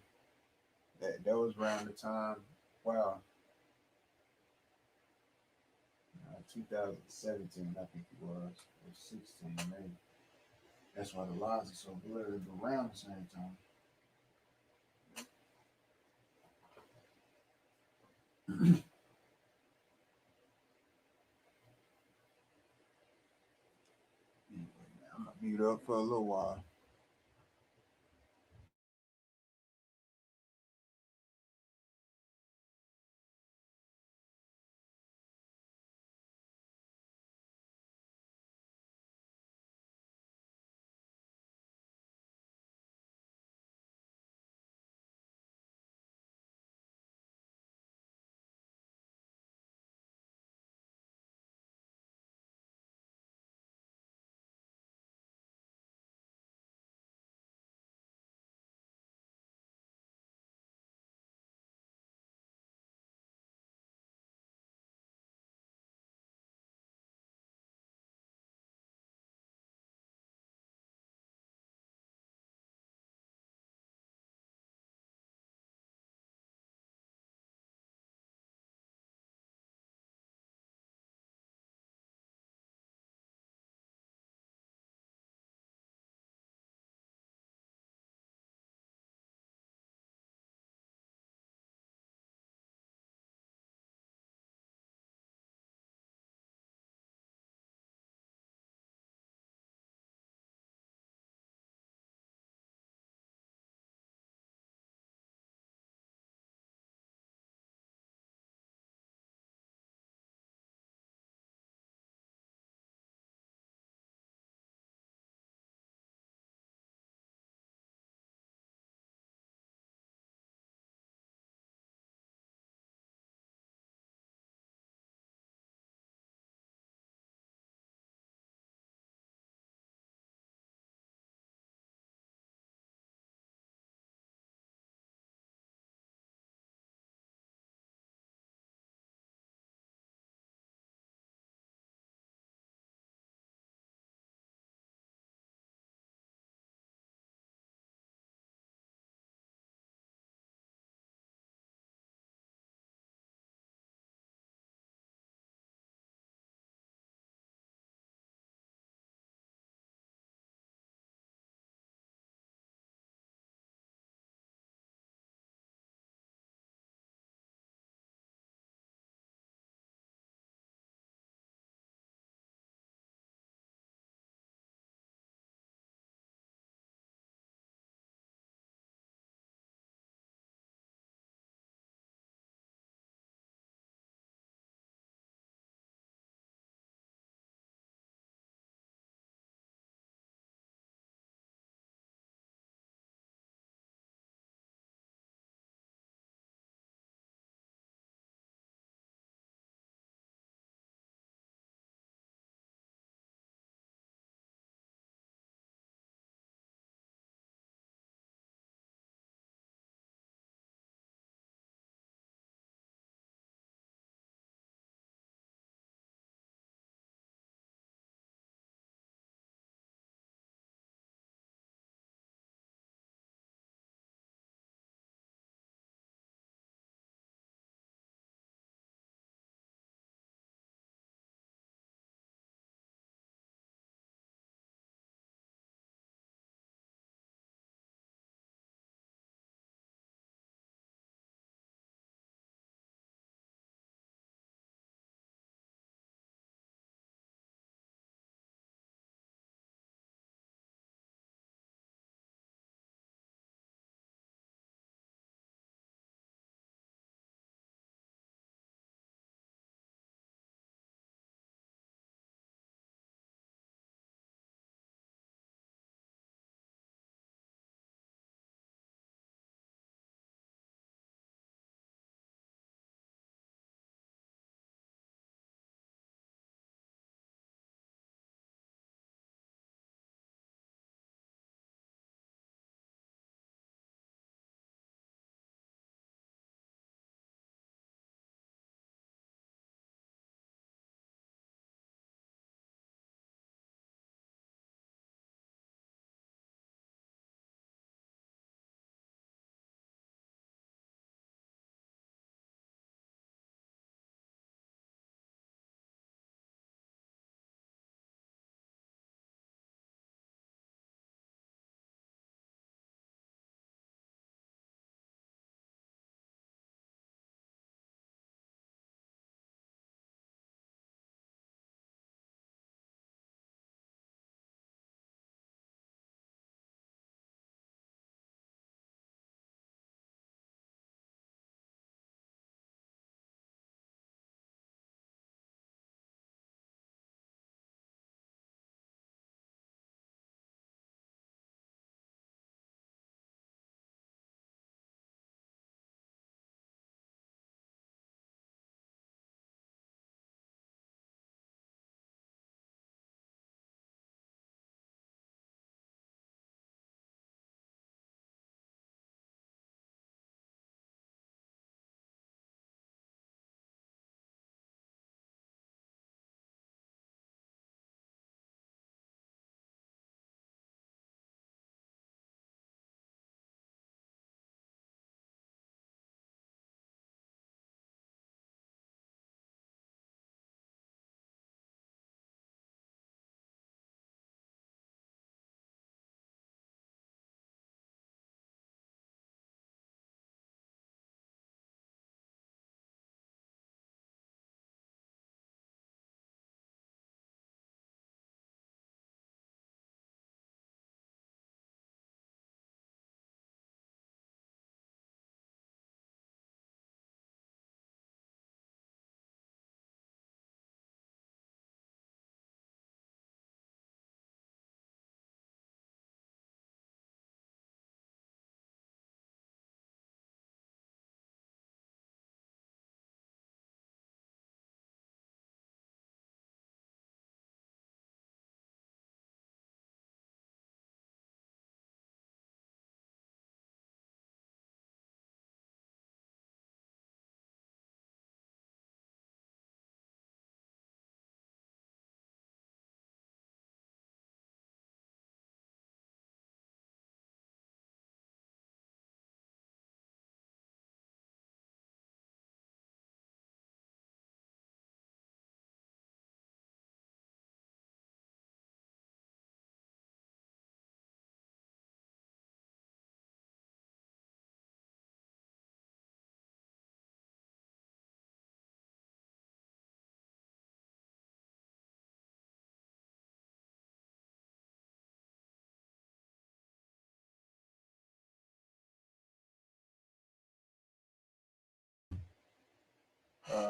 That was around the time, wow, 2017, I think it was, or 16 maybe. That's why the lies are so blurred around the same time. Anyway, man, I'm gonna mute up for a little while.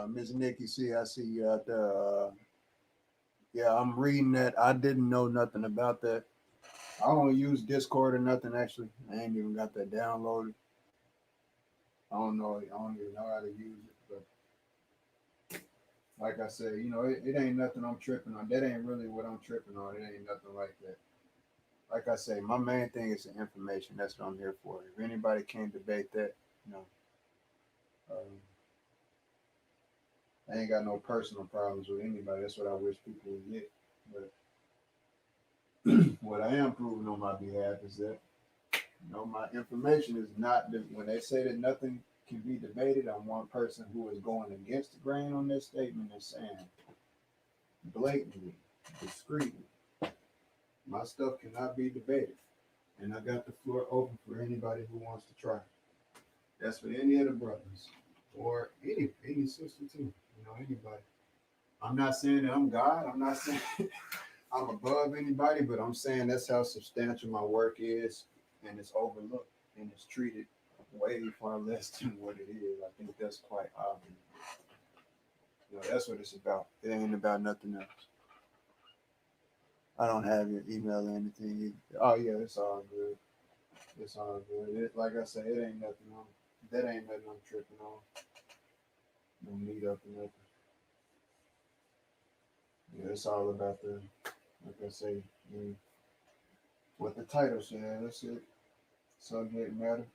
Ms. Nikki C, I see you out there. Yeah, I'm reading that. I didn't know nothing about that. I don't use Discord or nothing actually. I ain't even got that downloaded. I don't know. I don't even know how to use it. But like I said, it ain't nothing I'm tripping on. That ain't really what I'm tripping on. It ain't nothing like that. Like I say, my main thing is the information. That's what I'm here for. If anybody can't debate that, you know, um, I ain't got no personal problems with anybody. That's what I wish people would get. But what I am proving on my behalf is that my information is not. When they say that nothing can be debated, I'm one person who is going against the grain on this statement and saying blatantly, discreetly, my stuff cannot be debated, and I got the floor open for anybody who wants to try. That's for any of the brothers or any sister too. Anybody. I'm not saying that I'm God. I'm not saying I'm above anybody, but I'm saying that's how substantial my work is, and it's overlooked and it's treated way far less than what it is. I think that's quite obvious. That's what it's about. It ain't about nothing else. I don't have your email or anything. Oh yeah, it's all good. It's all good. Like I say, it ain't nothing on. That ain't nothing I'm tripping on. No meet up or nothing. Yeah, it's all about like I say, what the title said. That's it. Subject matter.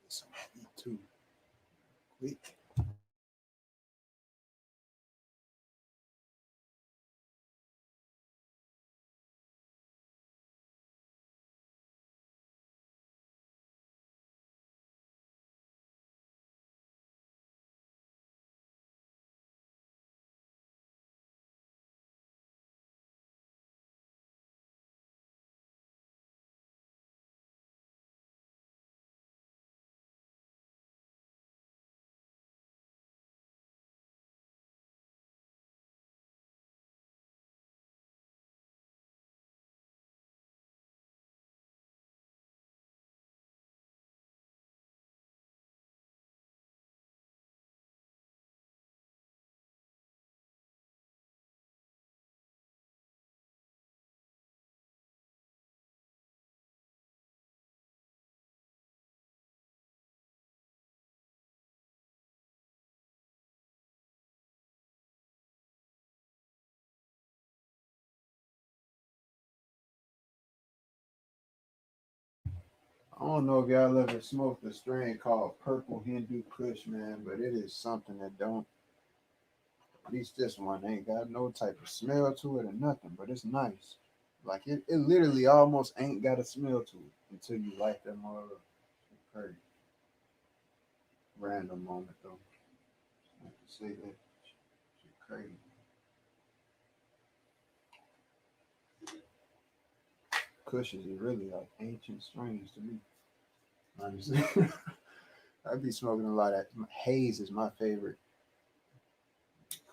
Some heat too. Quick. I don't know if y'all ever smoked a strain called Purple Hindu Kush, man, but it is something that don't. At least this one ain't got no type of smell to it or nothing, but it's nice. Like it literally almost ain't got a smell to it until you light that mother up. Crazy. Random moment though. I can say that. Shit crazy. Kushes is really like ancient strains to me. Honestly. I'd be smoking a lot of haze is my favorite.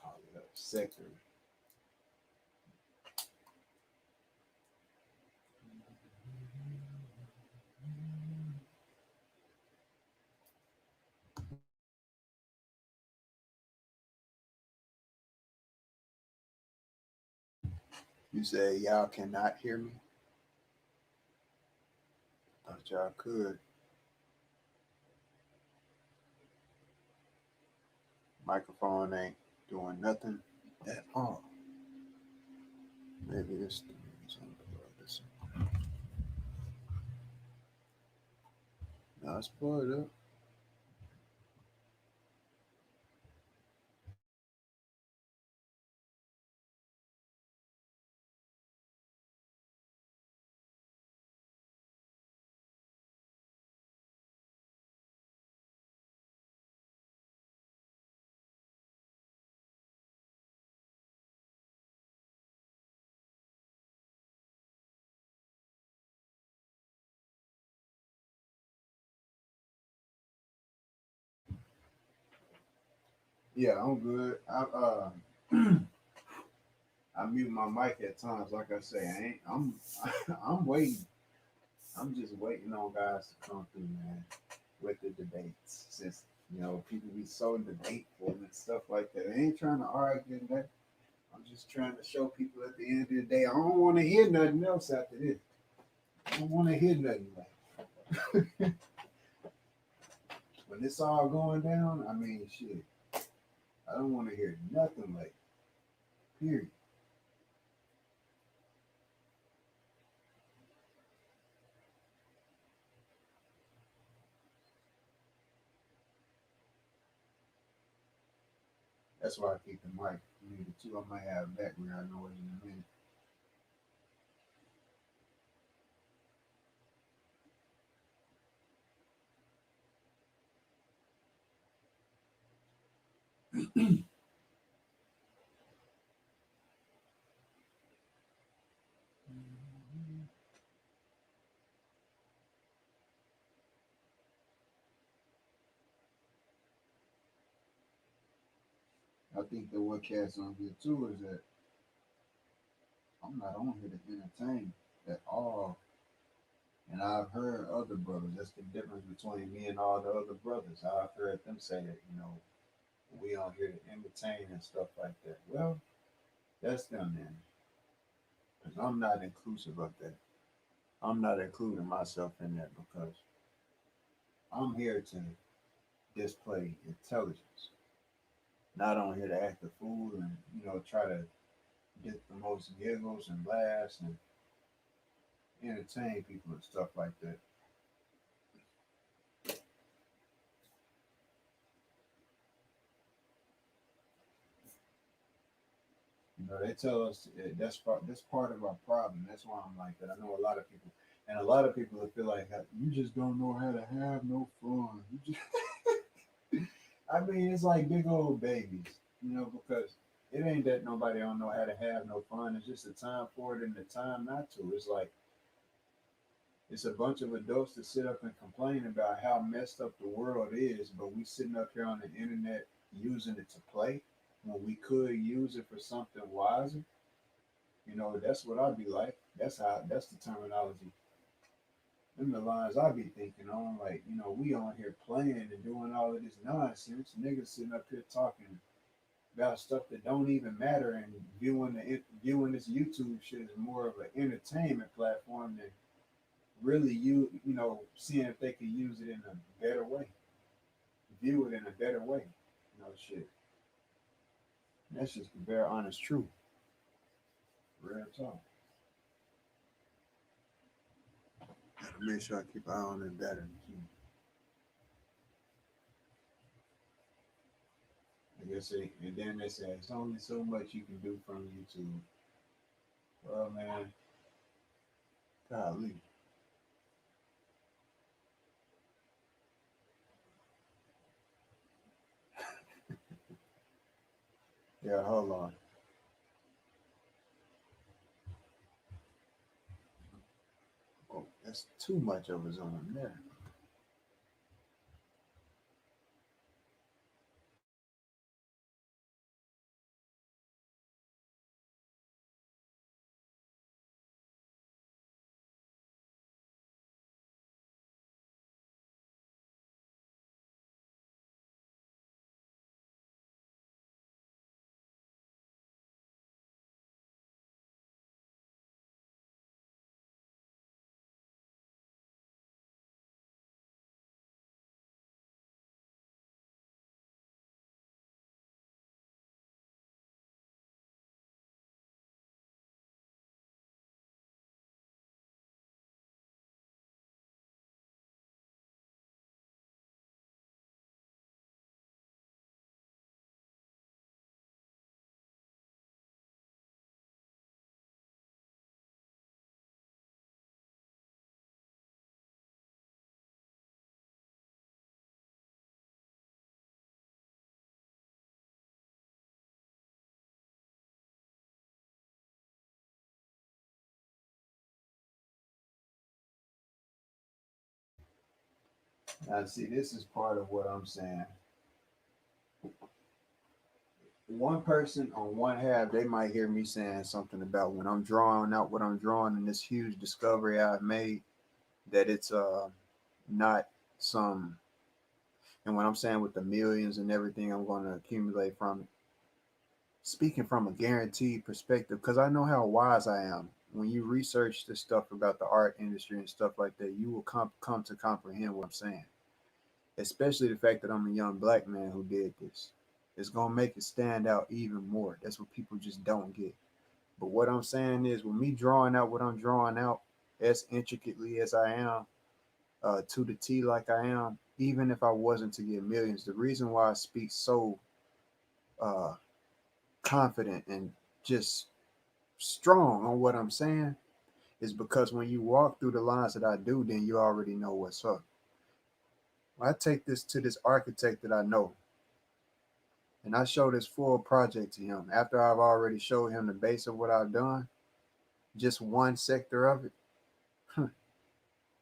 Call it a sector. You say y'all cannot hear me? Thought y'all could. Microphone ain't doing nothing at all. Maybe this thing is unplugged. Now it's plugged up. Yeah, I'm good. I mute my mic at times. Like I say, I ain't. I'm waiting. I'm just waiting on guys to come through, man, with the debates. Since people be so debateful and stuff like that. I ain't trying to argue that. I'm just trying to show people at the end of the day. I don't want to hear nothing else after this. I don't want to hear nothing like. When it's all going down, I mean, shit. I don't want to hear nothing like. Period. That's why I keep the mic muted too. I might have background noise in a minute. I think that what cats on here too is that I'm not on here to entertain at all. And I've heard other brothers. That's the difference between me and all the other brothers. I've heard them say that, we on here to entertain and stuff like that. Well, that's them then. Because I'm not inclusive of that. I'm not including myself in that because I'm here to display intelligence. Not on here to act a fool and, try to get the most giggles and laughs and entertain people and stuff like that. They tell us that's part of our problem. That's why I'm like that. I know a lot of people, and a lot of people that feel like you just don't know how to have no fun. You just, I mean, it's like big old babies, because it ain't that nobody don't know how to have no fun. It's just the time for it and the time not to. It's like it's a bunch of adults that sit up and complain about how messed up the world is, but we sitting up here on the internet using it to play when we could use it for something wiser. That's what I'd be like. That's the terminology. Them the lines I be thinking on, like, we on here playing and doing all of this nonsense. Niggas sitting up here talking about stuff that don't even matter and viewing this YouTube shit is more of an entertainment platform than really seeing if they could use it in a better way. View it in a better way. Shit. That's just the very honest truth. Real talk. Gotta make sure I keep an eye on the data. And then they say it's only so much you can do from YouTube. Well, man, golly. Yeah, hold on. Oh, that's too much of a zone there. Now, see, this is part of what I'm saying. one person on one half, they might hear me saying something about when I'm drawing out what I'm drawing in this huge discovery I've made, that it's not some, and what I'm saying with the millions and everything I'm going to accumulate from it, speaking from a guaranteed perspective, because I know how wise I am. When you research this stuff about the art industry and stuff like that, you will come to comprehend what I'm saying. Especially the fact that I'm a young black man who did this. It's gonna make it stand out even more. That's what people just don't get. But what I'm saying is, with me drawing out what I'm drawing out as intricately as I am, to the T like I am, even if I wasn't to get millions, the reason why I speak so uh, confident and just strong on what I'm saying is because when you walk through the lines that I do, then you already know what's up. When I take this to this architect that I know, and I show this full project to him after I've already showed him the base of what I've done, just one sector of it.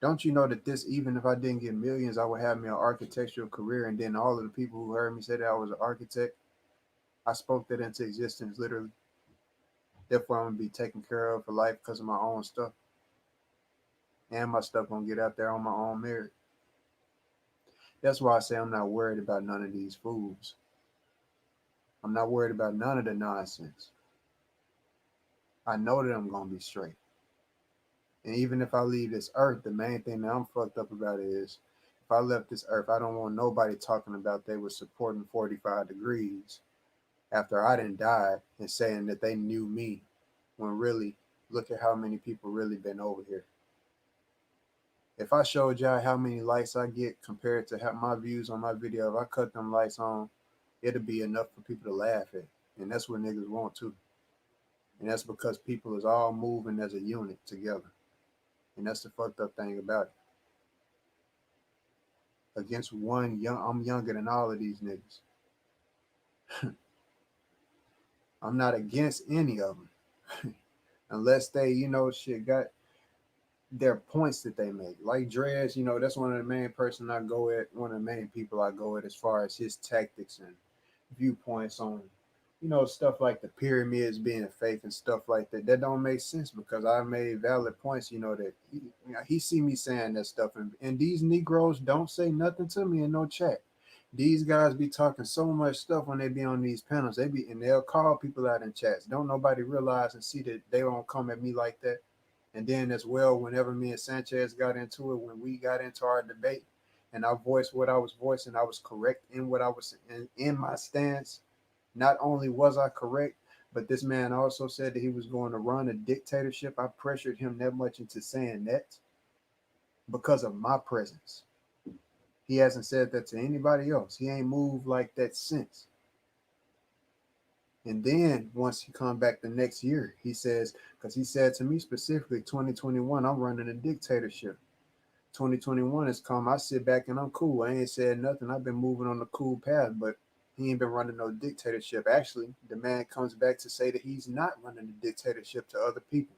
Don't you know that this, even if I didn't get millions, I would have me an architectural career, and then all of the people who heard me say that I was an architect, I spoke that into existence literally. Therefore, I'm gonna be taken care of for life because of my own stuff, and my stuff gonna get out there on my own merit. That's why I say I'm not worried about none of these fools. I'm not worried about none of the nonsense. I know that I'm gonna be straight. And even if I leave this earth, the main thing that I'm fucked up about is if I left this earth, I don't want nobody talking about they were supporting 45 degrees after I didn't die and saying that they knew me when really look at how many people really been over here. If I showed y'all how many likes I get compared to how my views on my video, if I cut them likes on, it'll be enough for people to laugh at. And that's what niggas want too. And that's because people is all moving as a unit together. And that's the fucked up thing about it. Against one young, I'm younger than all of these niggas. I'm not against any of them. Unless they, shit got their points that they make. Like Dreads, that's one of the main person I go at, one of the main people I go at as far as his tactics and viewpoints on, stuff like the pyramids being fake and stuff like that. That don't make sense because I made valid points, that he see me saying that stuff, and these Negroes don't say nothing to me in no chat. These guys be talking so much stuff when they be on these panels. And they'll call people out in chats. Don't nobody realize and see that they don't come at me like that. And then as well, whenever me and Sanchez got into it, when we got into our debate, and I voiced what I was voicing, I was correct in what I was in my stance. Not only was I correct, but this man also said that he was going to run a dictatorship. I pressured him that much into saying that because of my presence. He hasn't said that to anybody else. He ain't moved like that since. And then once he come back the next year, he says, because he said to me specifically, 2021, I'm running a dictatorship. 2021 has come. I sit back and I'm cool. I ain't said nothing. I've been moving on the cool path, but he ain't been running no dictatorship. Actually, the man comes back to say that he's not running a dictatorship to other people.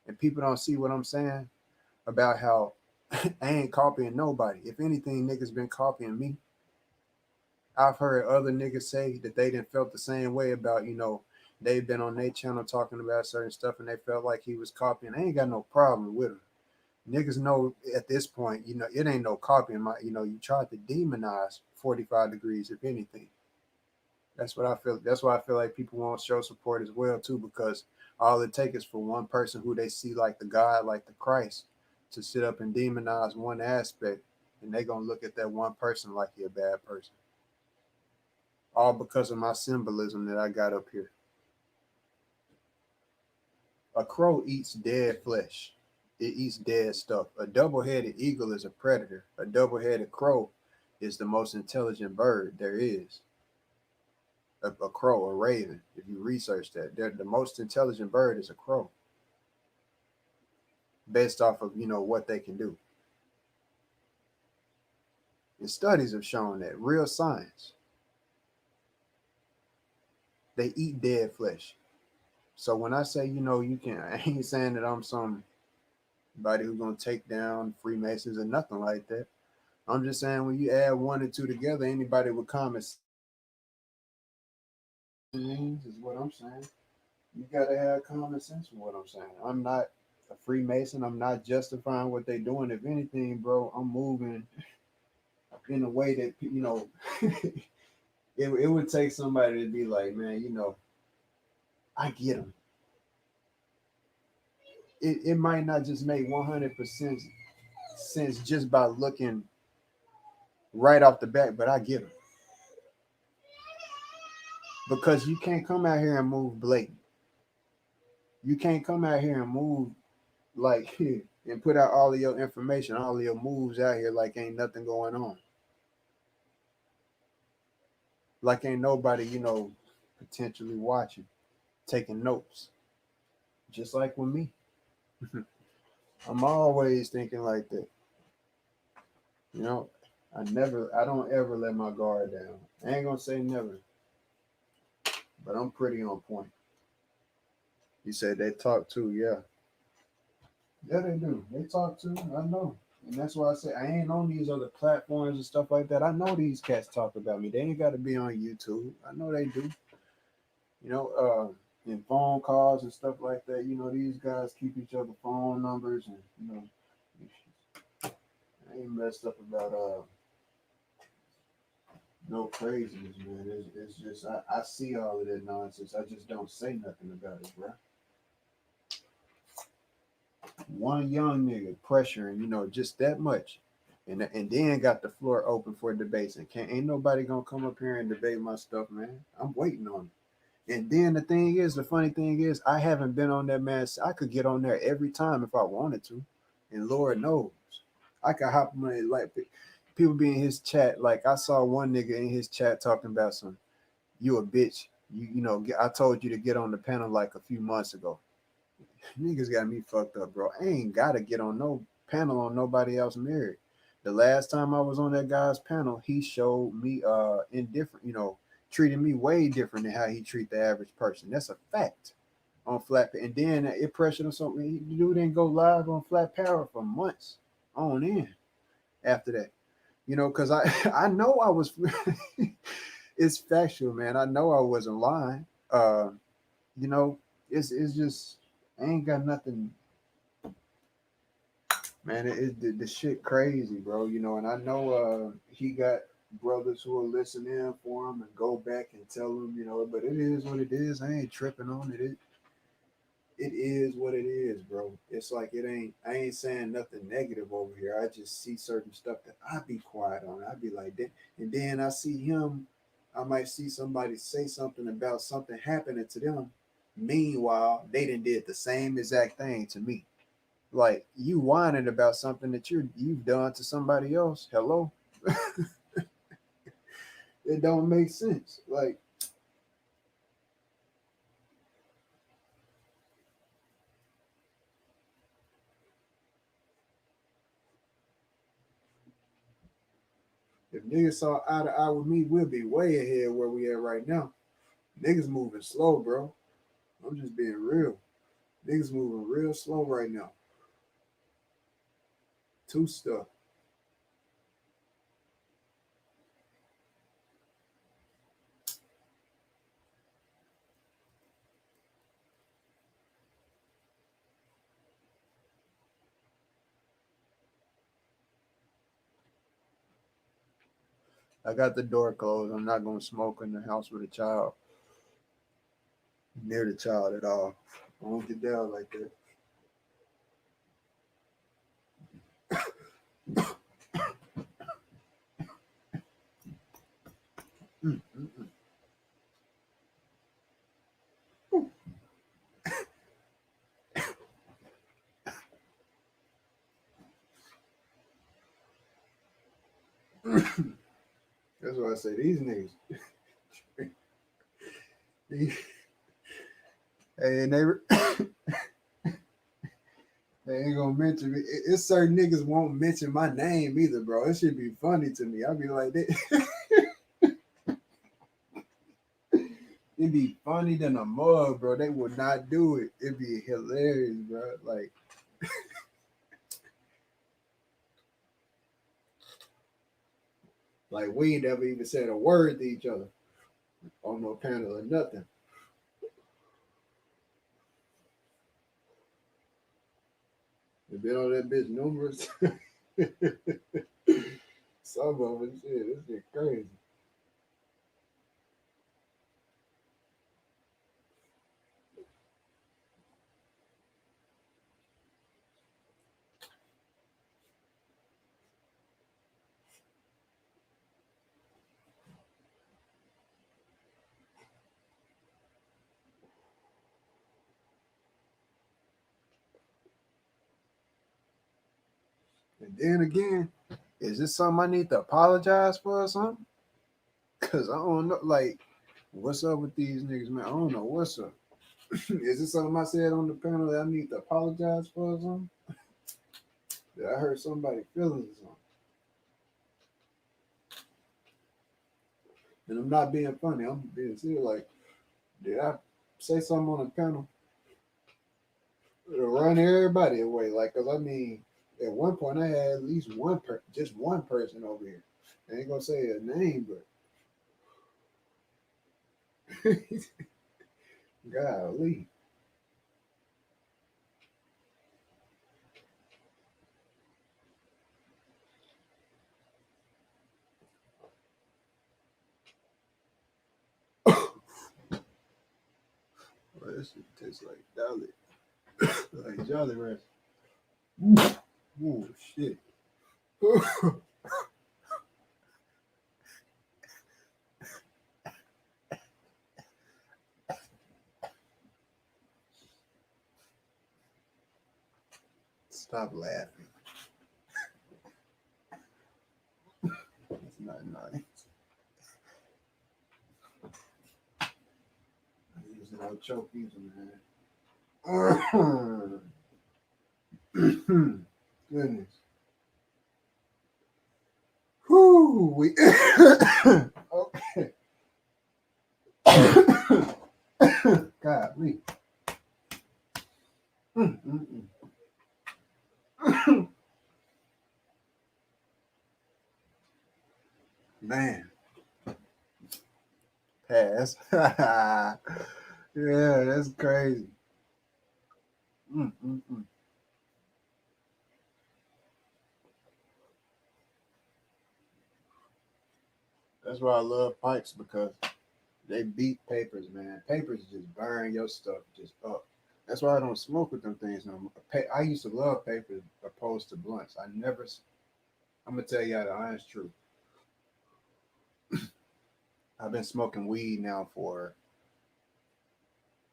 And people don't see what I'm saying about how I ain't copying nobody. If anything, niggas been copying me. I've heard other niggas say that they didn't felt the same way about, they've been on their channel talking about certain stuff and they felt like he was copying. I ain't got no problem with him. Niggas know at this point, it ain't no copying. You tried to demonize 45 degrees, if anything. That's what I feel. That's why I feel like people won't show support as well, too, because all it takes is for one person who they see like the God, like the Christ, to sit up and demonize one aspect, and they gonna look at that one person like he a bad person. All because of my symbolism that I got up here. A crow eats dead flesh. It eats dead stuff. A double-headed eagle is a predator. A double-headed crow is the most intelligent bird there is. A crow, a raven. If you research that, the most intelligent bird is a crow, based off of what they can do. And studies have shown that, real science. They eat dead flesh. So when I say you can, I ain't saying that I'm somebody who's gonna take down Freemasons or nothing like that. I'm just saying when you add one and two together, anybody with common means is what I'm saying. You gotta have common sense with what I'm saying. I'm not a Freemason. I'm not justifying what they're doing. If anything, bro, I'm moving in a way that it would take somebody to be like, man, I get them. It might not just make 100% sense just by looking right off the bat, but I get them because you can't come out here and move blatant. You can't come out here and move like and put out all of your information, all of your moves out here like ain't nothing going on. Like ain't nobody, potentially watching, taking notes. Just like with me. I'm always thinking like that. You know, I don't ever let my guard down. I ain't gonna say never, but I'm pretty on point. You said they talk too, yeah. Yeah, they do. They talk too, I know. And that's why I say I ain't on these other platforms and stuff like that. I know these cats talk about me. They ain't got to be on YouTube. I know they do. You know, in phone calls and stuff like that. These guys keep each other phone numbers, and I ain't messed up about no craziness, man. It's just I see all of that nonsense. I just don't say nothing about it, bro. One young nigga pressuring, just that much, and then got the floor open for debates, and ain't nobody gonna come up here and debate my stuff, man. I'm waiting on it. And then the funny thing is, I haven't been on that, man. I could get on there every time if I wanted to, and Lord knows, I could hop on it like people be in his chat. Like I saw one nigga in his chat talking about some, you a bitch. I told you to get on the panel like a few months ago. Niggas got me fucked up, bro. I ain't gotta get on no panel on nobody else married. The last time I was on that guy's panel, he showed me indifferent, treating me way different than how he treat the average person. That's a fact on Flat. And then it pressured him something. The dude didn't go live on Flat Power for months on end after that. Because I I know I was it's factual, man. I know I wasn't lying. You know, it's just I ain't got nothing, man. The shit crazy, bro. And I know he got brothers who will listen in for him and go back and tell him, but it is what it is. I ain't tripping on it. It is what it is, bro. It's like it ain't. I ain't saying nothing negative over here. I just see certain stuff that I be quiet on. I be like that, and then I see him. I might see somebody say something about something happening to them. Meanwhile, they done did the same exact thing to me. Like you whining about something that you've done to somebody else. Hello, it don't make sense. Like if niggas saw eye to eye with me, we'll be way ahead where we at right now. Niggas moving slow, bro. I'm just being real. Niggas moving real slow right now. Two stuff. I got the door closed. I'm not gonna smoke in the house with a child, near the child at all. I won't get down like that. Mm, mm, mm. That's why I say these niggas. These, hey, and they ain't gonna mention me. It's certain niggas won't mention my name either, bro. It should be funny to me. I'll be like, it'd be funny than a mug, bro. They would not do it. It'd be hilarious, bro. Like we never even said a word to each other. on no panel or nothing. They've been on that bitch numerous. Some of it, shit, this shit crazy. And then again, is this something I need to apologize for or something? Cause I don't know, like, what's up with these niggas, man? I don't know what's up. Is this something I said on the panel that I need to apologize for or something? Did I hurt somebody's feelings or something? And I'm not being funny. I'm being serious. Like, did I say something on the panel to run everybody away? Like, cause I mean, at one point I had at least just one person over here. I ain't gonna say a name, but golly. Well, this shit tastes like Dolly, like Jolly Rancher. Oh shit. Stop laughing. It's not nice. I'm using no choke either, man. Goodness. Whoo, we okay. God, we. Man, pass. Yeah, that's crazy. Mm. That's why I love pipes because they beat papers, man. Papers just burn your stuff just up. That's why I don't smoke with them things no more. I used to love papers opposed to blunts. I never. I'm gonna tell you the honest truth. I've been smoking weed now for,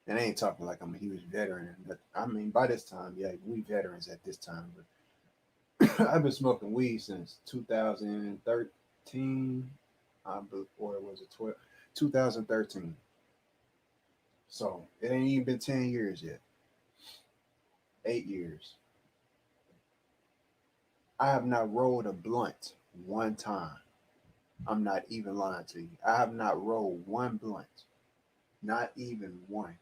and I ain't talking like I'm a huge veteran, but I mean by this time, yeah, we veterans at this time. But I've been smoking weed since 2013. Or was it 12? 2013. So it ain't even been 10 years yet. 8 years. I have not rolled a blunt one time. I'm not even lying to you. I have not rolled one blunt. Not even one.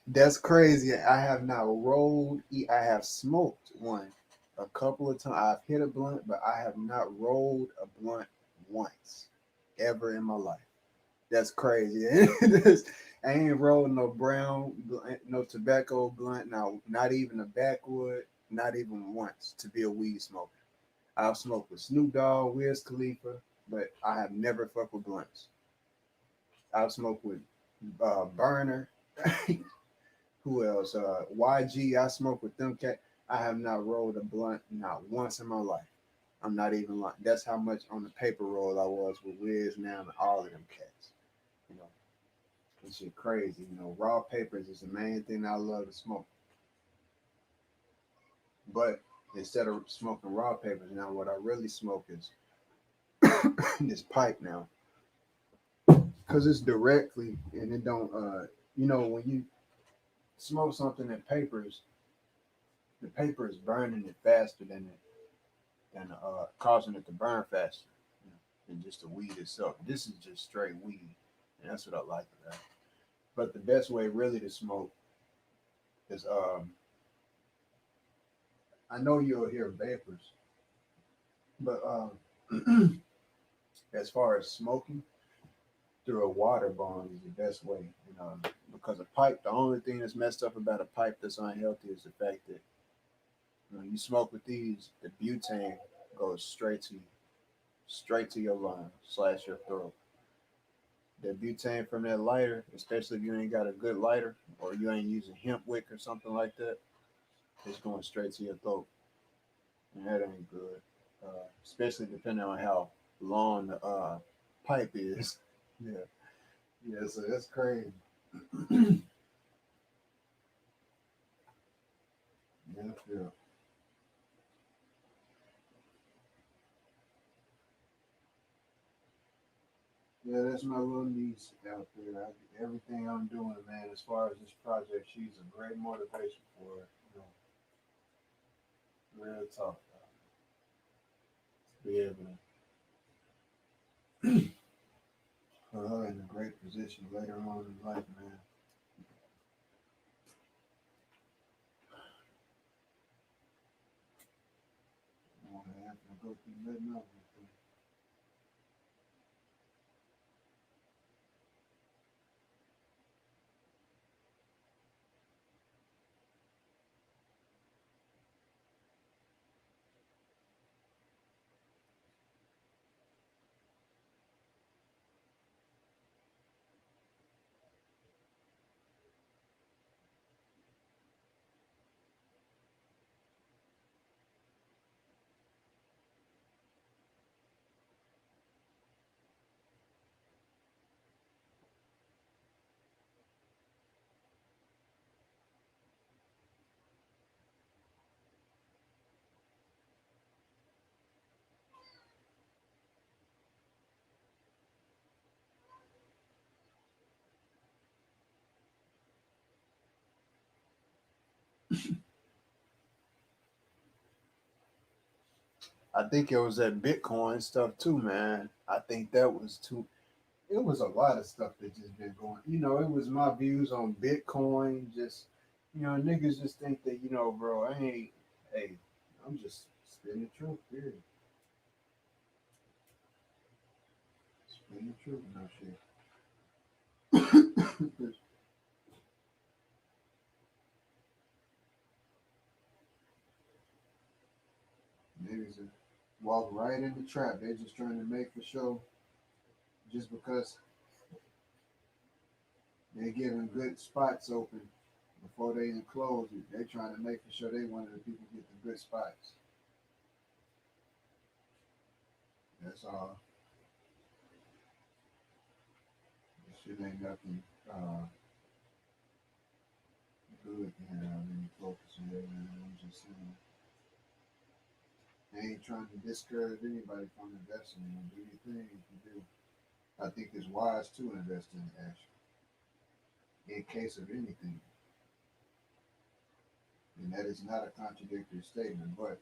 That's crazy. I have not rolled. I have smoked one a couple of times. I've hit a blunt, but I have not rolled a blunt once ever in my life. That's crazy. I ain't rolled no brown, no tobacco blunt. No, not even a backwood. Not even once to be a weed smoker. I've smoked with Snoop Dogg, Wiz Khalifa, but I have never fucked with blunts. I've smoked with Burner. Who else? YG. I smoke with them cat. I have not rolled a blunt not once in my life. I'm not even lying. That's how much on the paper roll I was with Wiz now and all of them cats. You know, it's shit crazy. You know, raw papers is the main thing I love to smoke. But instead of smoking raw papers, now what I really smoke is this pipe now, because it's directly and it don't. You know, when you smoke something in papers, the paper is burning it faster than causing it to burn faster, you know, than just the weed itself. This is just straight weed, and that's what I like about it. But the best way really to smoke is I know you'll hear vapors, but as far as smoking, through a water bond is the best way, because a pipe, the only thing that's messed up about a pipe that's unhealthy is the fact that when you smoke with these, the butane goes straight to your lung slash your throat. The butane from that lighter, especially if you ain't got a good lighter or you ain't using hemp wick or something like that, it's going straight to your throat, and that ain't good. Especially depending on how long the pipe is. Yeah, yeah. So that's crazy. Yeah, yeah. Yeah, that's my little niece out there. Everything I'm doing, man, as far as this project, she's a great motivation for it. Real talk. To be able to put her in a great position later on in life, man. I want to have to go through nothing else. I think it was that Bitcoin stuff too, man. I think that was too. It was a lot of stuff that just been going. It was my views on Bitcoin. Just, niggas just think that, bro, I ain't. Hey, I'm just spinning truth, period. Spinning truth, no shit. Niggas just walk right in the trap. They're just trying to make for sure, just because they're giving good spots open before they enclose it. They're trying to make for sure they one of the people get the good spots. That's all. This shit ain't nothing good to have any focus on it, man. I'm just saying. I ain't trying to discourage anybody from investing. Do your thing if you do. I think it's wise to invest in it, actually, in case of anything. And that is not a contradictory statement, but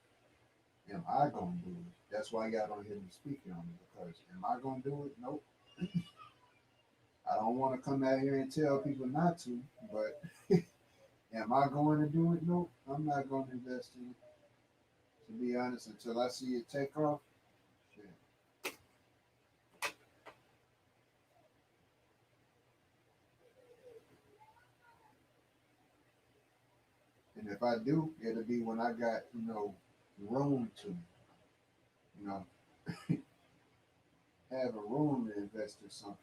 am I gonna do it? That's why y'all don't hear me speaking on it, because am I gonna do it? Nope. I don't want to come out here and tell people not to, but am I going to do it? Nope. I'm not going to invest in it. To be honest, until I see it take off, shit. And if I do, it'll be when I got, room to, you know, have a room to invest in something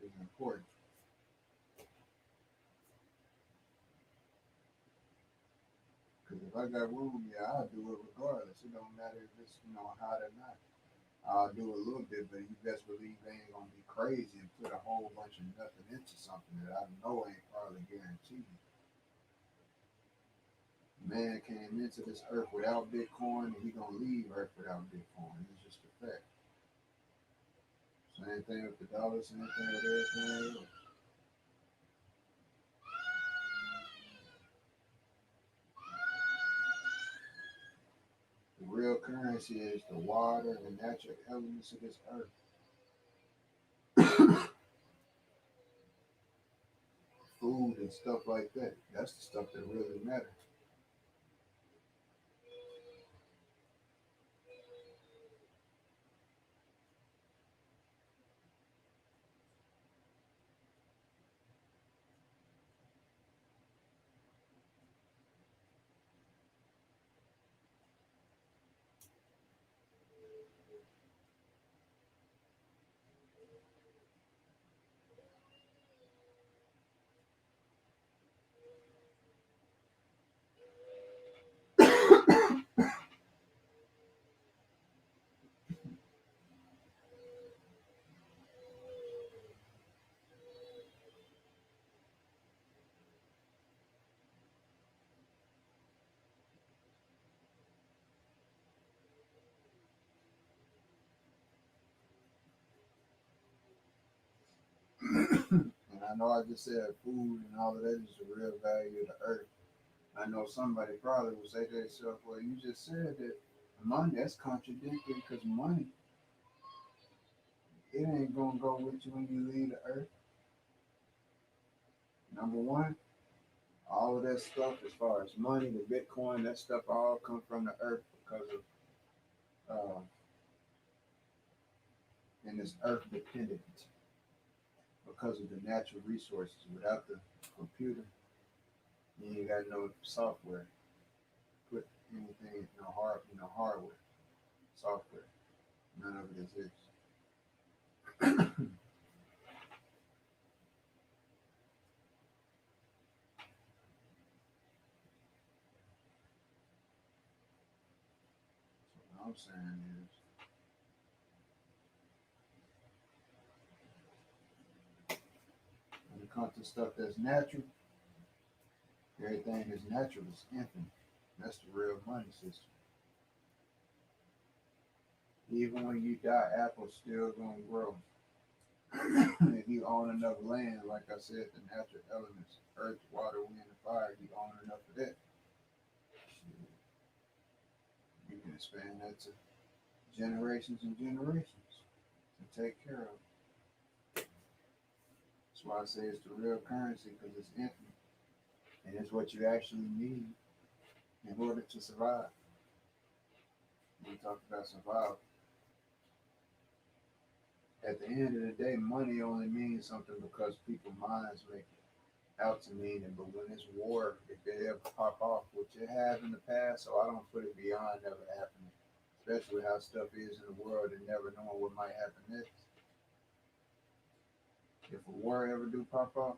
is important. Because if I got room, yeah, I'll do it regardless. It don't matter if it's, hot or not. I'll do a little bit, but you best believe they ain't gonna be crazy and put a whole bunch of nothing into something that I know ain't probably guaranteed. Man came into this earth without Bitcoin, and he gonna leave Earth without Bitcoin. It's just a fact. Same thing with the dollar, same thing with everything else. The real currency is the water and the natural elements of this earth. Food and stuff like that. That's the stuff that really matters. I know I just said food and all of that is the real value of the earth. I know somebody probably will say to themselves, well, you just said that money, that's contradictory because money, it ain't going to go with you when you leave the earth. Number one, all of that stuff as far as money, the Bitcoin, that stuff all come from the earth because of, and it's earth dependent because of the natural resources. Without the computer, you ain't got no software. Put anything, no hardware, software. None of it exists. So what I'm saying is, when it comes to stuff that's natural, everything that's natural is infinite. That's the real money system. Even when you die, apple's still gonna grow. If you own enough land, like I said, the natural elements, earth, water, wind, and fire, you own enough of that. You can expand that to generations and generations to take care of. That's why I say it's the real currency because it's infinite and it's what you actually need in order to survive. We talk about survival. At the end of the day, money only means something because people's minds make it out to mean it. But when it's war, if it ever pop off, which it have in the past, so I don't put it beyond never happening. Especially how stuff is in the world and never knowing what might happen next. If a war ever do pop off,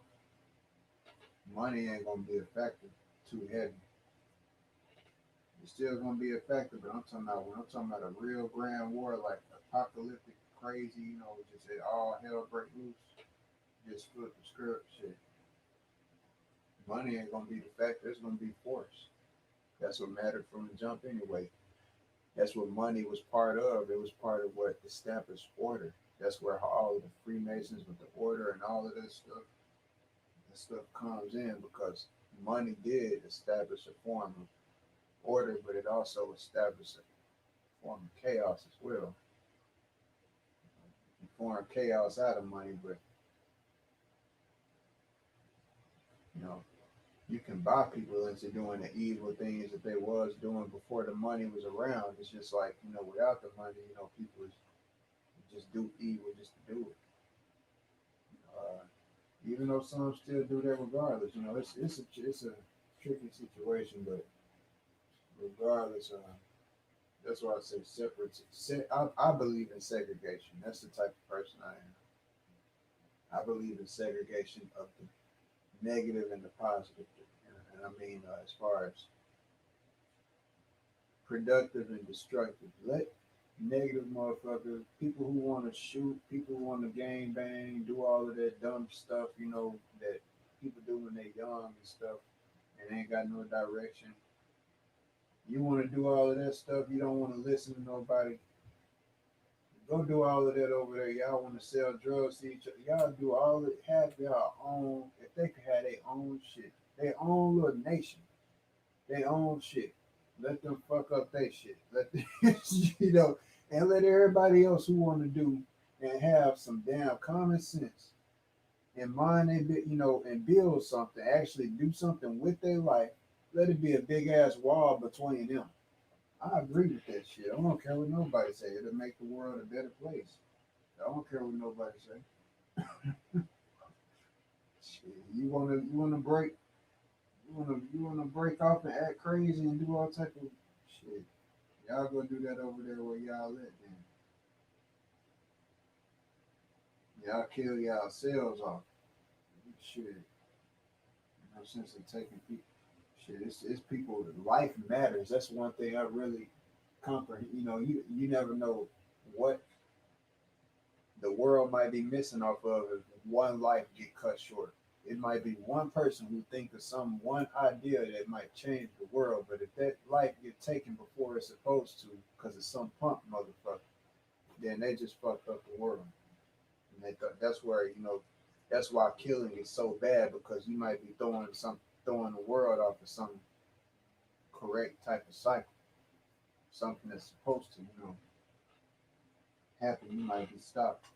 money ain't gonna be a factor too heavy. It's still gonna be a factor, but I'm talking about when I'm talking about a real grand war, like apocalyptic, crazy, just say all hell break loose, just flip the script, shit. Money ain't gonna be the factor. It's gonna be force. That's what mattered from the jump anyway. That's what money was part of. It was part of what established order. That's where all of the Freemasons with the order and all of that stuff comes in because money did establish a form of order, but it also established a form of chaos as well. You form chaos out of money, but you know, you can buy people into doing the evil things that they was doing before the money was around. It's just like, without the money, people just do evil just to do it. Even though some still do that regardless, it's a tricky situation, but regardless, that's why I say separate. I believe in segregation. That's the type of person I am. I believe in segregation of the negative and the positive, and I mean as far as productive and destructive. Let negative motherfuckers, people who want to shoot, people who want to gang bang, do all of that dumb stuff, that people do when they young and stuff, and ain't got no direction. You want to do all of that stuff. You don't want to listen to nobody. Go do all of that over there. Y'all want to sell drugs to each other. Y'all do all of it. Have y'all own. If they could have their own shit, their own little nation, their own shit. Let them fuck up their shit. Let them, and let everybody else who want to do and have some damn common sense and mind they, and build something. Actually, do something with their life. Let it be a big ass wall between them. I agree with that shit. I don't care what nobody say. It'll make the world a better place. I don't care what nobody say. Shit, you wanna break, you wanna break off and act crazy and do all type of shit. Y'all go do that over there where y'all at then. Y'all kill y'all selves off. Shit. No sense in taking people. Shit, it's people. Life matters. That's one thing I really comprehend. You never know what the world might be missing off of if one life get cut short. It might be one person who think of some one idea that might change the world, but if that life get taken before it's supposed to, because of some punk motherfucker, then they just fucked up the world. And they thought that's where That's why killing is so bad, because you might be throwing the world off of some correct type of cycle, something that's supposed to, happen. You might be stopped.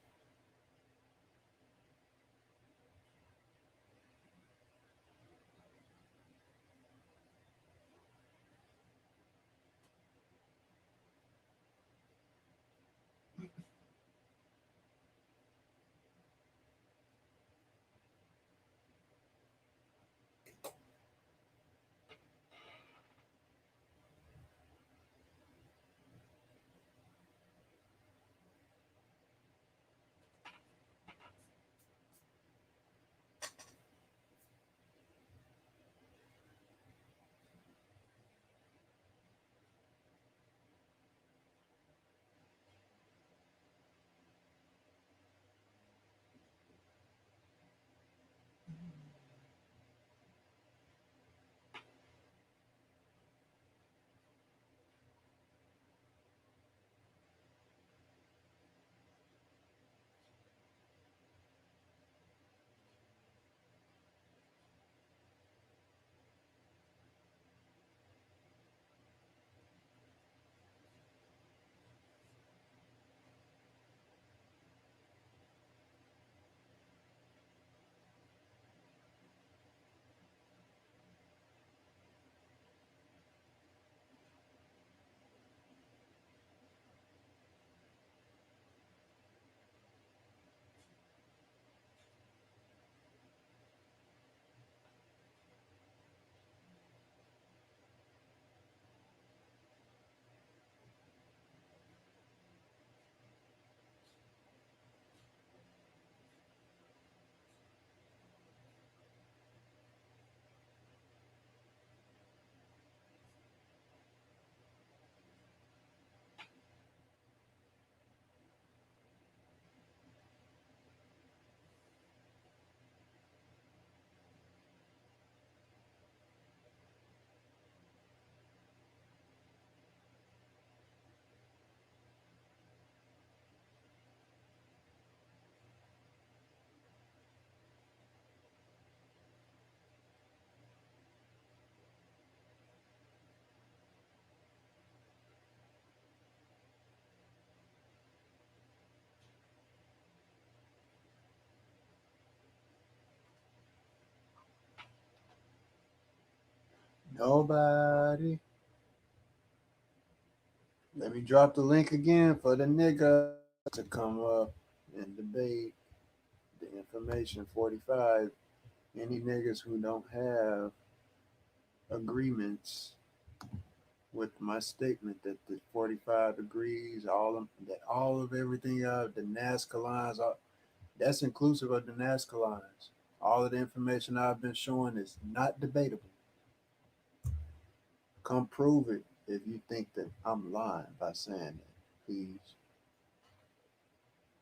Nobody. Let me drop the link again for the nigga to come up and debate the information 45. Any niggas who don't have agreements with my statement that the 45 agrees, all of everything the NASCAR lines, that's inclusive of the NASCAR lines. All of the information I've been showing is not debatable. Come prove it if you think that I'm lying by saying that, please.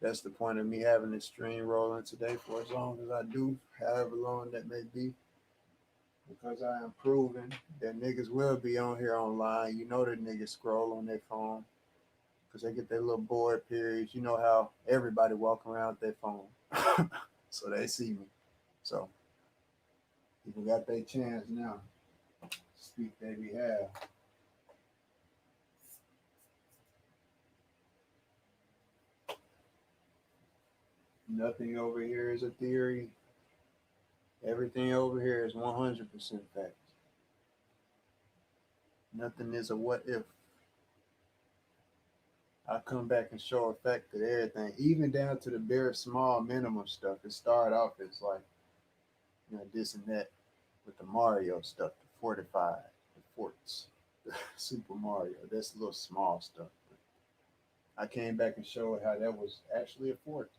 That's the point of me having this stream rolling today for as long as I do, however long that may be, because I am proving that niggas will be on here online. You know that niggas scroll on their phone because they get their little bored periods. You know how everybody walk around with their phone, so they see me. So People got their chance now. Speak their behalf. nothing over here is a theory. Everything over here is 100% fact. Nothing is a what if. I come back and show effect to everything, even down to the bare small minimum stuff. It started off as like, this and that with the Mario stuff, the fortified, the forts, the Super Mario. That's little small stuff. I came back and showed how that was actually a fort.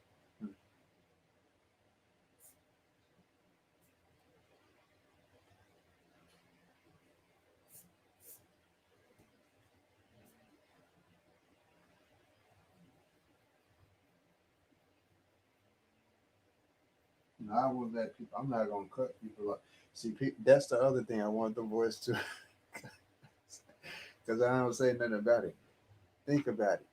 I will let people. I'm not gonna cut people up. See, that's the other thing I want the voice to, because I don't say nothing about it. Think about it.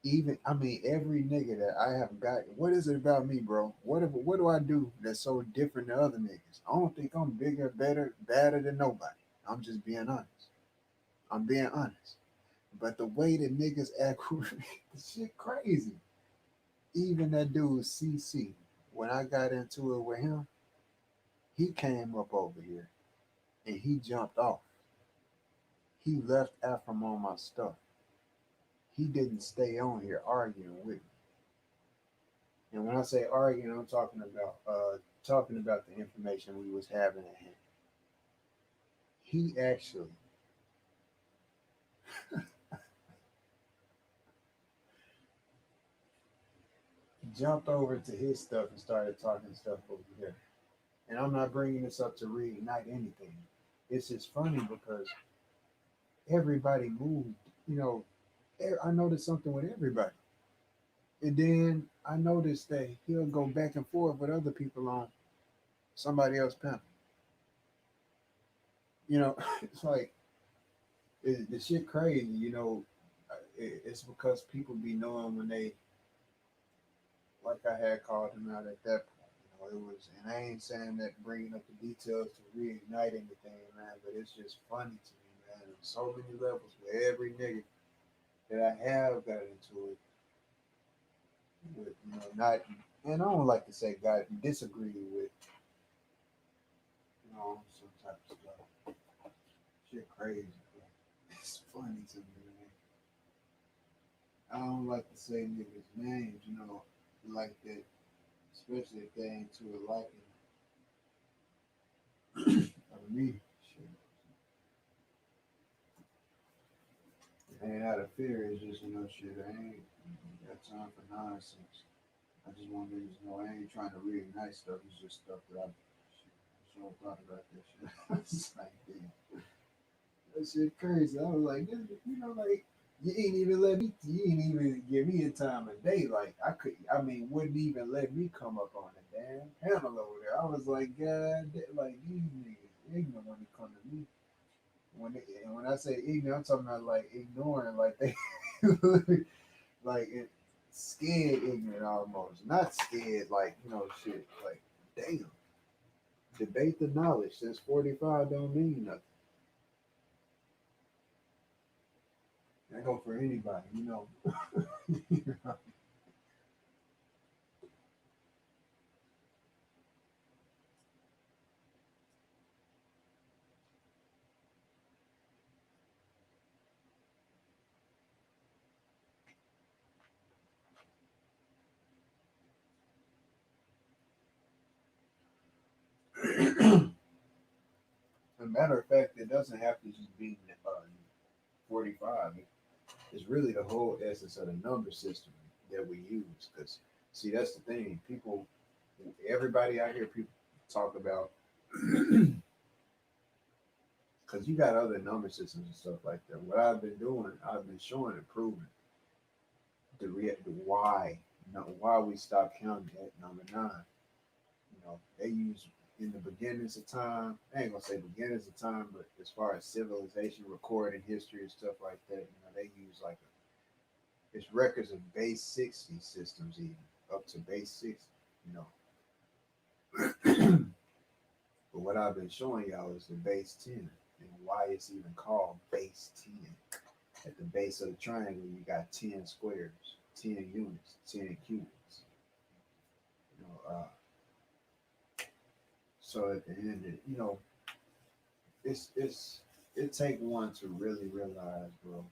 Even I mean, every nigga that I have got, what is it about me, bro? What do I do that's so different than other niggas? I don't think I'm bigger, better, badder than nobody. I'm just being honest. I'm being honest. But the way that niggas act with me, the shit crazy. Even that dude CC, when I got into it with him, he came up over here and he jumped off. He left after him on my stuff. He didn't stay on here arguing with me. And when I say arguing, I'm talking about the information we was having at hand. He actually jumped over to his stuff and started talking stuff over here. And I'm not bringing this up to reignite anything. It's just funny because everybody moved. You know, I noticed something with everybody. And then I noticed that he'll go back and forth with other people on somebody else's panel. You know, it's like the shit crazy. You know, it's because people be knowing when they, like I had called him out at that point. You know, it was, and I ain't saying that bringing up the details to reignite anything, man. But it's just funny to me, man. On so many levels, with every nigga that I have got into it with, you know, not, and I don't like to say got disagree with, you know, some type of stuff. Shit crazy, bro. It's funny to me, man. I don't like to say niggas' names, you know, like that, especially if they ain't to a liking of me. Shit. It ain't out of fear, it's just, you know, shit, I ain't got time for nonsense. I just want niggas to know I ain't trying to reignite stuff, it's just stuff that I sure thought about that shit. It's like, damn. That shit crazy. I was like, you know, like you ain't even give me a time of day. Like I mean, wouldn't even let me come up on the damn panel over there. I was like, God, like these niggas ignorant when they come to me. And when I say ignorant, I'm talking about like ignoring, like they, like it, scared ignorant almost, not scared, like you know, shit, like damn. Debate the knowledge since 45 don't mean nothing. I go for anybody, you know. As a matter of fact, it doesn't have to just be 45. It's really the whole essence of the number system that we use. Because, see, that's the thing. People, everybody out here, people talk about, because you got other number systems and stuff like that. What I've been doing, I've been showing and proving the why, why we stopped counting at number 9. You know, they use in the beginnings of time. I ain't gonna say beginnings of time, but as far as civilization, recording history and stuff like that, you know, they use like it's records of base 60 systems, even up to base 60. You know, but what I've been showing y'all is the base 10 and why it's even called base 10. At the base of the triangle, you got 10 squares, 10 units, 10 cubits. You know, so at the end, you know, it take one to really realize, bro.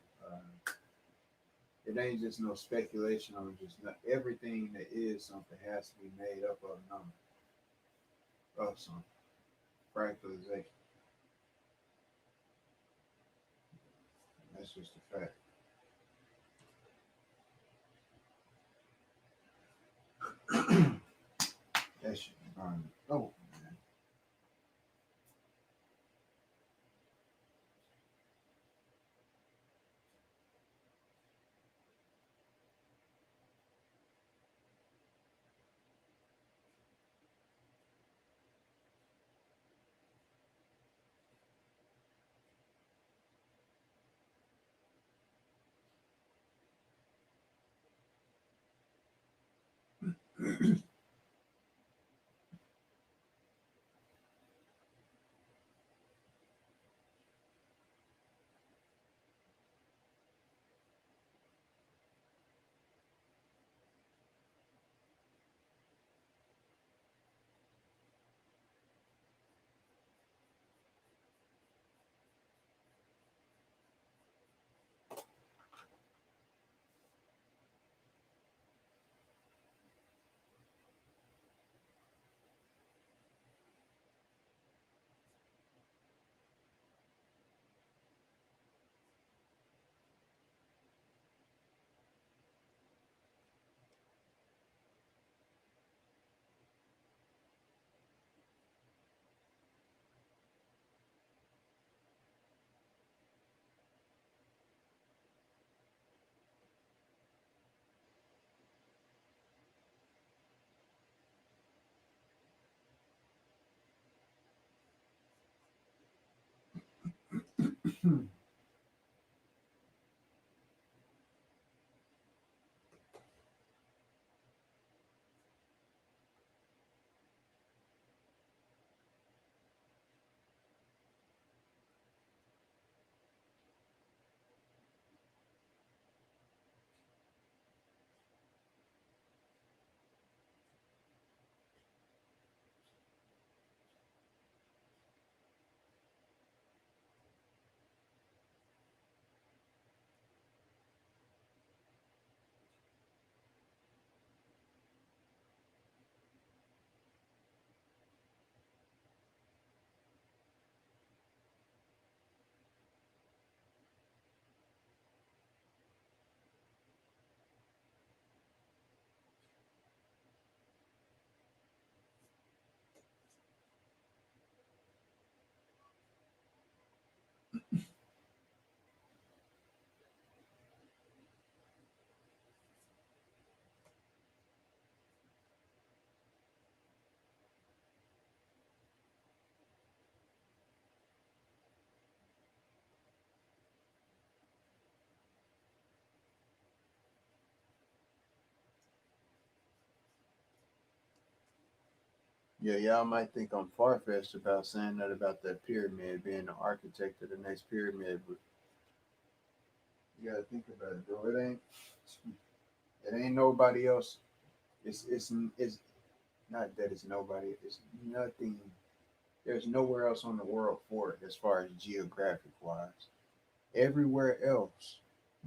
It ain't just no speculation on just not, everything that is something has to be made up of number of something. Fractalization. That's just a fact. That shit burn. Oh man. Yeah, y'all might think I'm far fetched about saying that about that pyramid, being the architect of the next pyramid, but you gotta think about it, bro. It ain't nobody else. It's not that it's nobody. It's nothing. There's nowhere else on the world for it as far as geographic wise. Everywhere else,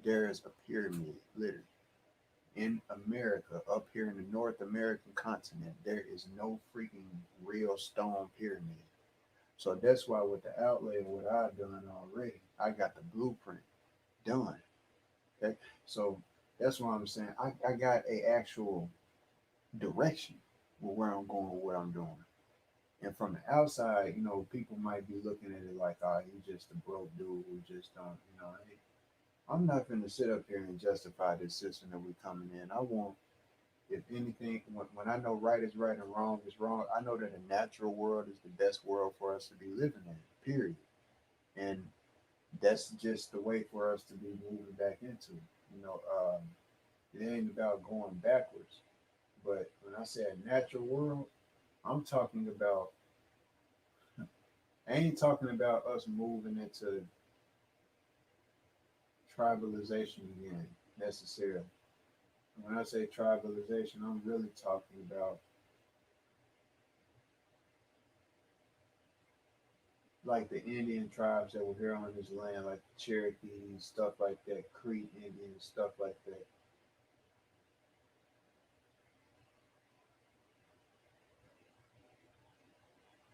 there is a pyramid, literally. In America, up here in the North American continent, there is no freaking real stone pyramid. So that's why with the outlay of what I've done already, I got the blueprint done. Okay? So that's why I'm saying I got a actual direction with where I'm going with what I'm doing. And from the outside, people might be looking at it like, oh, he's just a broke dude who just don't, hey, I'm not going to sit up here and justify this system that we're coming in. I want, if anything, when I know right is right and wrong is wrong, I know that a natural world is the best world for us to be living in, period. And that's just the way for us to be moving back into. It ain't about going backwards. But when I say a natural world, I'm talking about, I ain't talking about us moving into tribalization again necessarily. When I say tribalization, I'm really talking about like the Indian tribes that were here on this land, like the Cherokees, stuff like that, Cree Indians, stuff like that.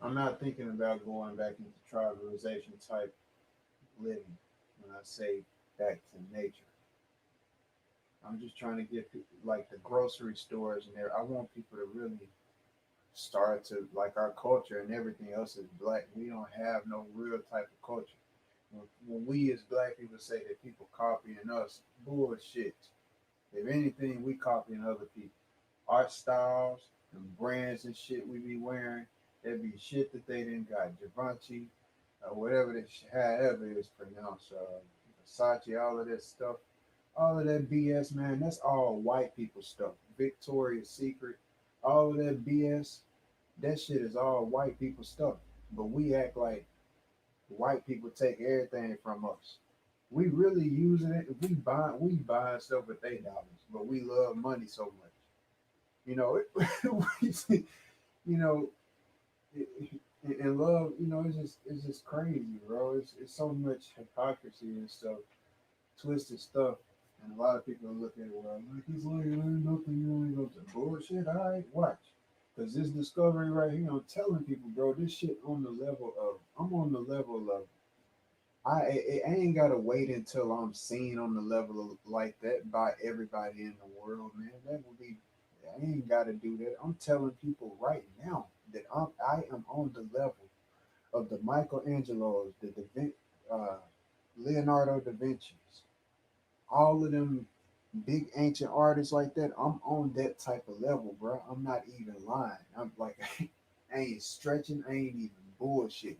I'm not thinking about going back into tribalization type living when I say back to nature. I'm just trying to get people like the grocery stores and there. I want people to really start to like our culture and everything else is black. We don't have no real type of culture. When we as black people say that people copying us, bullshit. If anything, we copying other people. Art styles and brands and shit we be wearing, that be shit that they didn't got. Givenchy, whatever this, however it's pronounced, Versace, all of that stuff, all of that BS, man. That's all white people stuff. Victoria's Secret. all of that BS, that shit is all white people stuff. But we act like white people take everything from us. We really using it. We buy stuff with their dollars, but we love money so much. You know, you know, and love. You know, it's just crazy, bro. It's so much hypocrisy and stuff, twisted stuff, and a lot of people look at it well like he's like it ain't nothing. You ain't gonna bullshit. All right, watch. Cause this discovery right here, I'm telling people, bro, this shit on the level of I'm on the level of I ain't gotta wait until I'm seen on the level of like that by everybody in the world, man. That would be I ain't gotta do that. I'm telling people right now that I am on the level of the Michelangelos, the uh, Leonardo da Vinci's, all of them big ancient artists like that. I'm on that type of level, bro. I'm not even lying. I'm like I ain't stretching. I ain't even bullshit.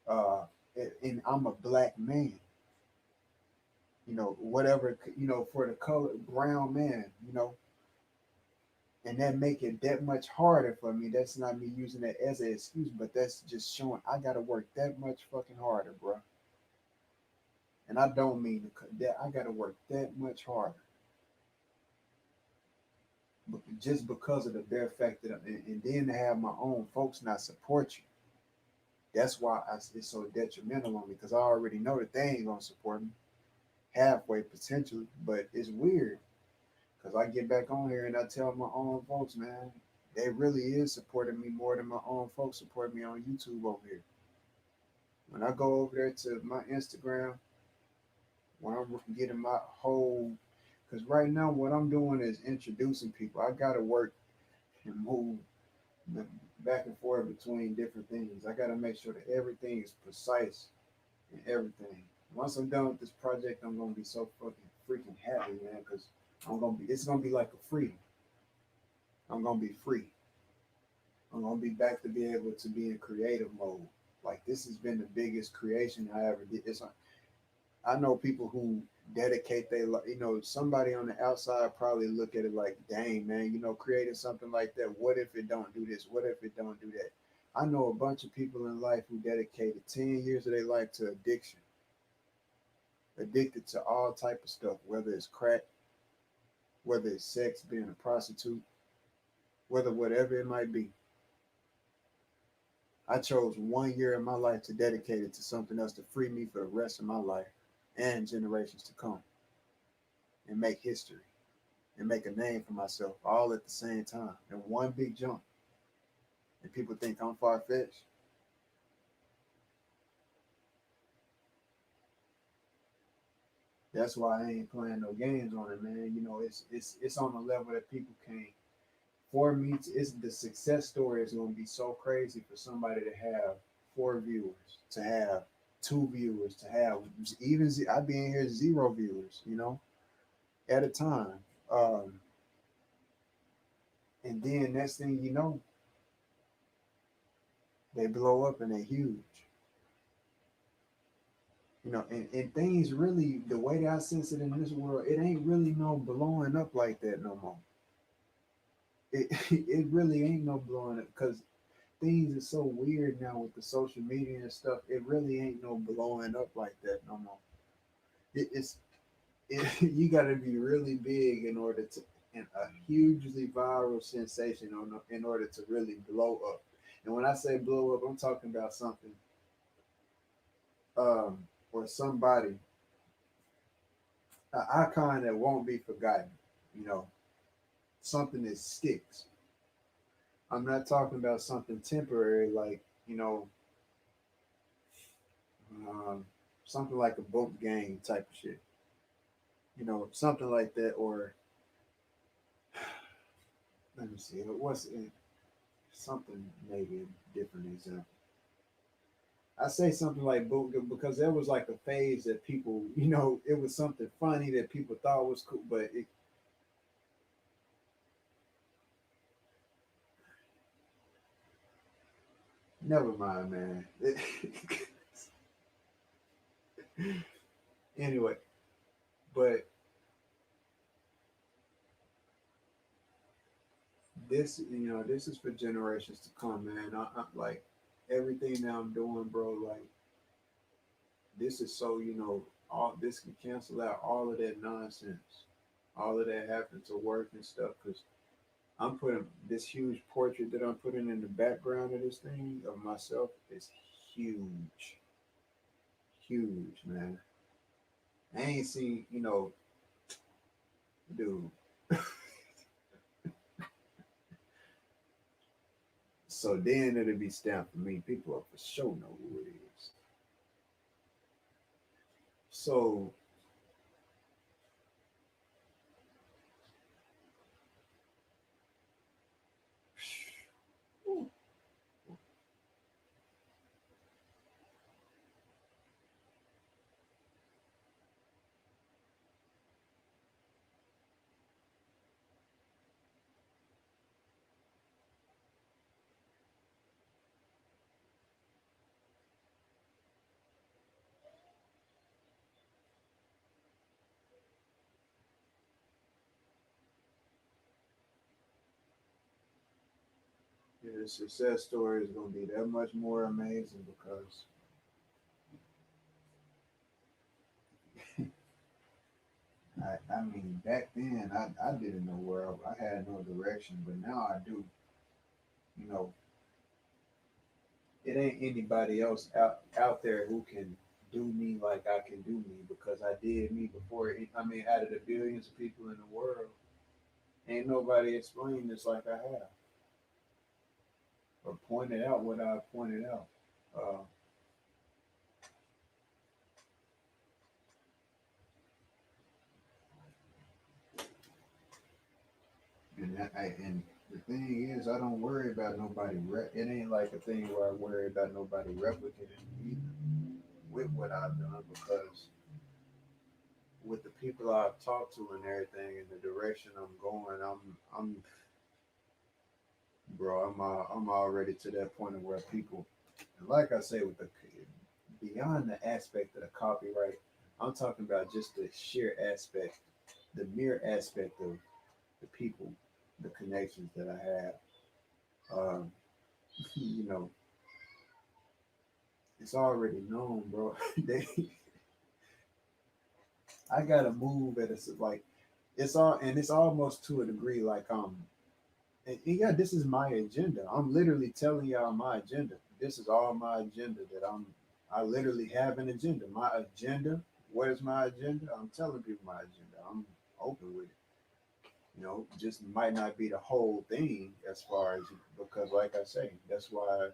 Uh, and I'm a black man. You know, whatever, for the color brown man, and that make it that much harder for me. That's not me using that as an excuse, but that's just showing I gotta work that much fucking harder, bro. And I don't mean that I gotta work that much harder, but just because of the bare fact that and then to have my own folks not support you. That's why it's so detrimental on me because I already know that they ain't gonna support me halfway potentially, but it's weird. Cause I get back on here and I tell my own folks, man, they really is supporting me more than my own folks support me on YouTube over here. When I go over there to my Instagram, when I'm getting my whole, cause right now what I'm doing is introducing people. I gotta work and move back and forth between different things. I gotta make sure that everything is precise and everything. Once I'm done with this project, I'm gonna be so fucking freaking happy, man, cause it's gonna be like a freedom. I'm gonna be free. I'm gonna be back to be able to be in creative mode. Like this has been the biggest creation I ever did. I know people who dedicate their life. Somebody on the outside probably look at it like, dang man, creating something like that. What if it don't do this? What if it don't do that? I know a bunch of people in life who dedicated 10 years of their life to addiction, addicted to all type of stuff, whether it's crack, whether it's sex, being a prostitute, whether whatever it might be. I chose 1 year of my life to dedicate it to something else to free me for the rest of my life and generations to come and make history and make a name for myself all at the same time in one big jump. And people think I'm far fetched. That's why I ain't playing no games on it, man. It's on a level that people can't. For me, it's the success story is going to be so crazy for somebody to have 4 viewers, to have 2 viewers, to have even I be in here 0 viewers, at a time. Um, and then next thing you know, they blow up and they're huge. And things really the way that I sense it in this world, it ain't really no blowing up like that no more. It it really ain't no blowing up because things are so weird now with the social media and stuff. It really ain't no blowing up like that no more. It's you got to be really big in order to and a hugely viral sensation in order to really blow up. And when I say blow up, I'm talking about something or somebody, an icon that won't be forgotten. You know, something that sticks. I'm not talking about something temporary like um, something like a boat game type of shit. Something like that, or let me see, what's it? Something maybe a different example. I say something like boot because there was like a phase that people, it was something funny that people thought was cool, but never mind, man. Anyway, but this, this is for generations to come, man. I like everything that I'm doing, bro. Like this is so, all this can cancel out all of that nonsense, all of that having to work and stuff. Because I'm putting this huge portrait that I'm putting in the background of this thing of myself is huge, huge, man. I ain't seen, dude. So then it'll be stamped for me. People are for sure know who it is. So yeah, the success story is gonna be that much more amazing because I mean back then I didn't know where I had no direction, but now I do. You know, it ain't anybody else out there who can do me like I can do me because I did me before. I mean, out of the billions of people in the world, ain't nobody explained this like I have or pointed out what I pointed out. Uh, and the thing is, I don't worry about nobody. It ain't like a thing where I worry about nobody replicating me either with what I've done because with the people I've talked to and everything, and the direction I'm going, I'm, bro, I'm already to that point of where people, and like I say, with the beyond the aspect of the copyright, I'm talking about just the sheer aspect, the mere aspect of the people, the connections that I have. Um, you know, it's already known, bro. they, I gotta move at a like, it's all, and it's almost to a degree like and yeah, this is my agenda. I'm literally telling y'all my agenda. This is all my agenda that I literally have an agenda. My agenda, what is my agenda? I'm telling people my agenda. I'm open with it. Just might not be the whole thing as far as because like I say, that's why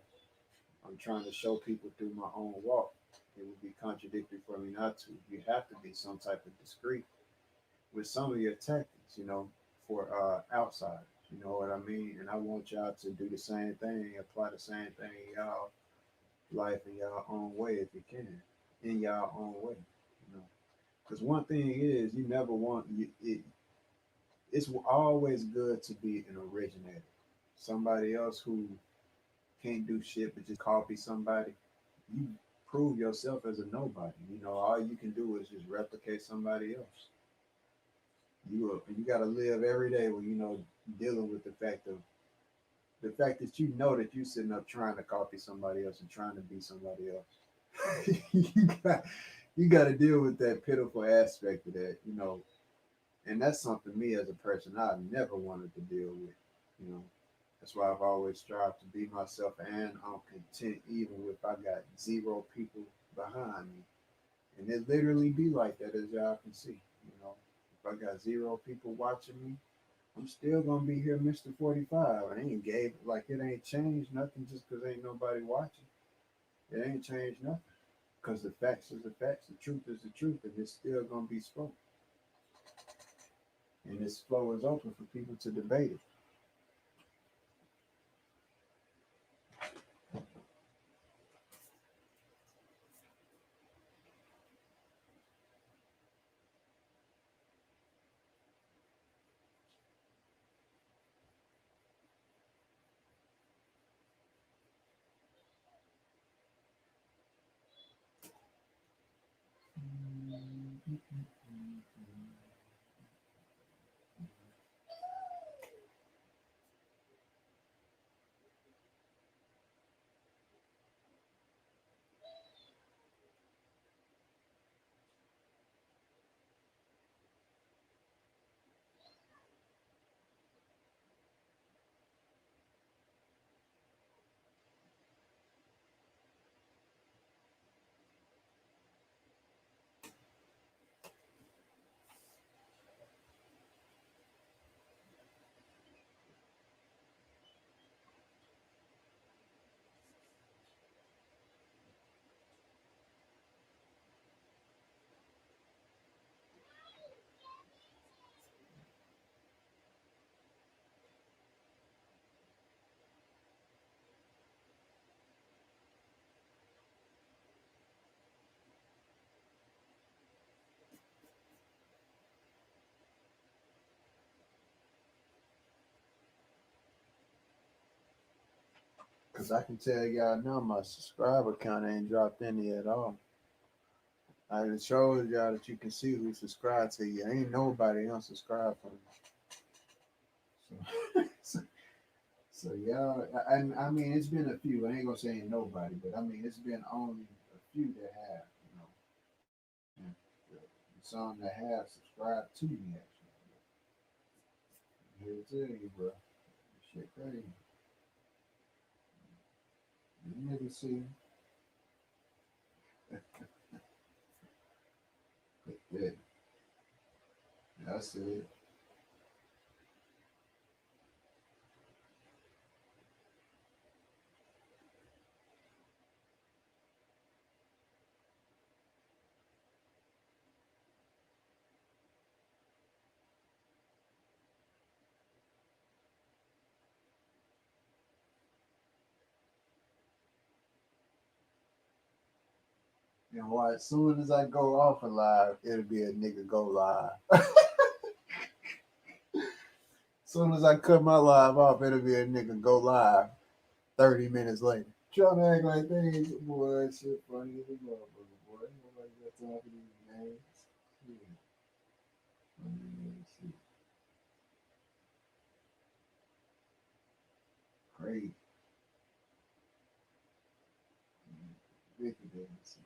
I'm trying to show people through my own walk. It would be contradictory for me not to. You have to be some type of discreet with some of your tactics, for outside. You know what I mean? And I want y'all to do the same thing, apply the same thing in y'all life in y'all own way if you can, in y'all own way. You know, because one thing is you never want it's always good to be an originator, somebody else who can't do shit but just copy somebody. You prove yourself as a nobody. All you can do is just replicate somebody else. You got to live every day when dealing with the fact that that you sitting up trying to copy somebody else and trying to be somebody else. you got to deal with that pitiful aspect of that. And that's something me as a person I never wanted to deal with. You know, that's why I've always strived to be myself, and I'm content even if I got zero people behind me. And it literally be like that, as y'all can see. If I got zero people watching me, I'm still gonna be here, Mr. 45. I ain't gave like it ain't changed nothing just because ain't nobody watching. It ain't changed nothing. Because the facts is the facts, the truth is the truth, and it's still gonna be spoken. And this flow is open for people to debate it. Cause I can tell y'all now my subscriber count ain't dropped any at all. I just showed y'all that you can see who subscribed to you. Ain't nobody unsubscribed from me. So y'all, I mean, it's been a few. I ain't gonna say ain't nobody, but I mean, it's been only a few that have, and some that have subscribed to me actually. I'm here to tell you, bro, shit crazy. You niggas see, yeah, that's it. And why? As soon as I go off a live, it'll be a nigga go live. Soon as I cut my live off, it'll be a nigga go live 30 minutes later. Trying to act like things, boy, shit funny as a motherfucker, boy. Nobody got time for these names. Yeah. Funny as shit. Crazy. Ridiculous.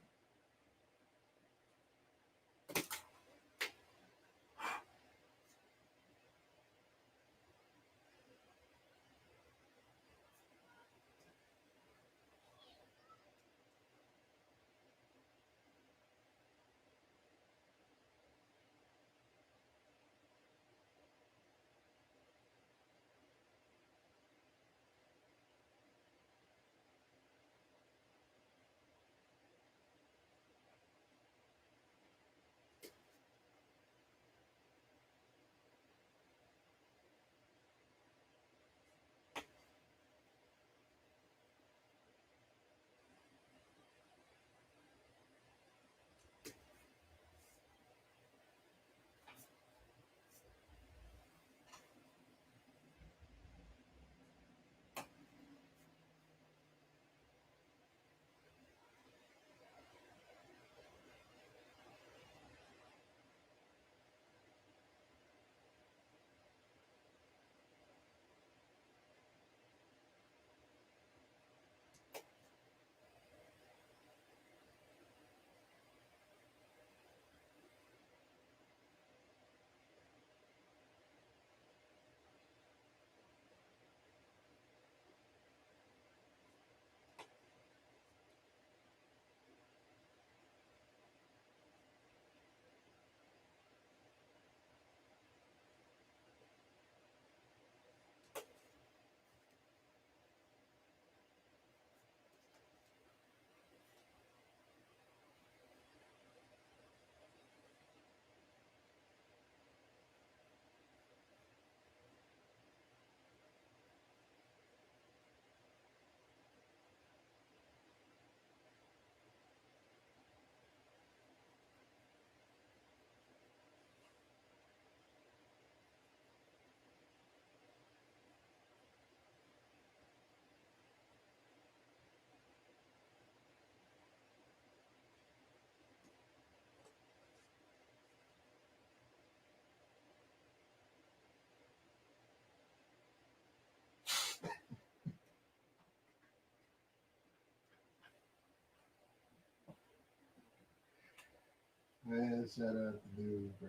Man, shout out to dude, bro.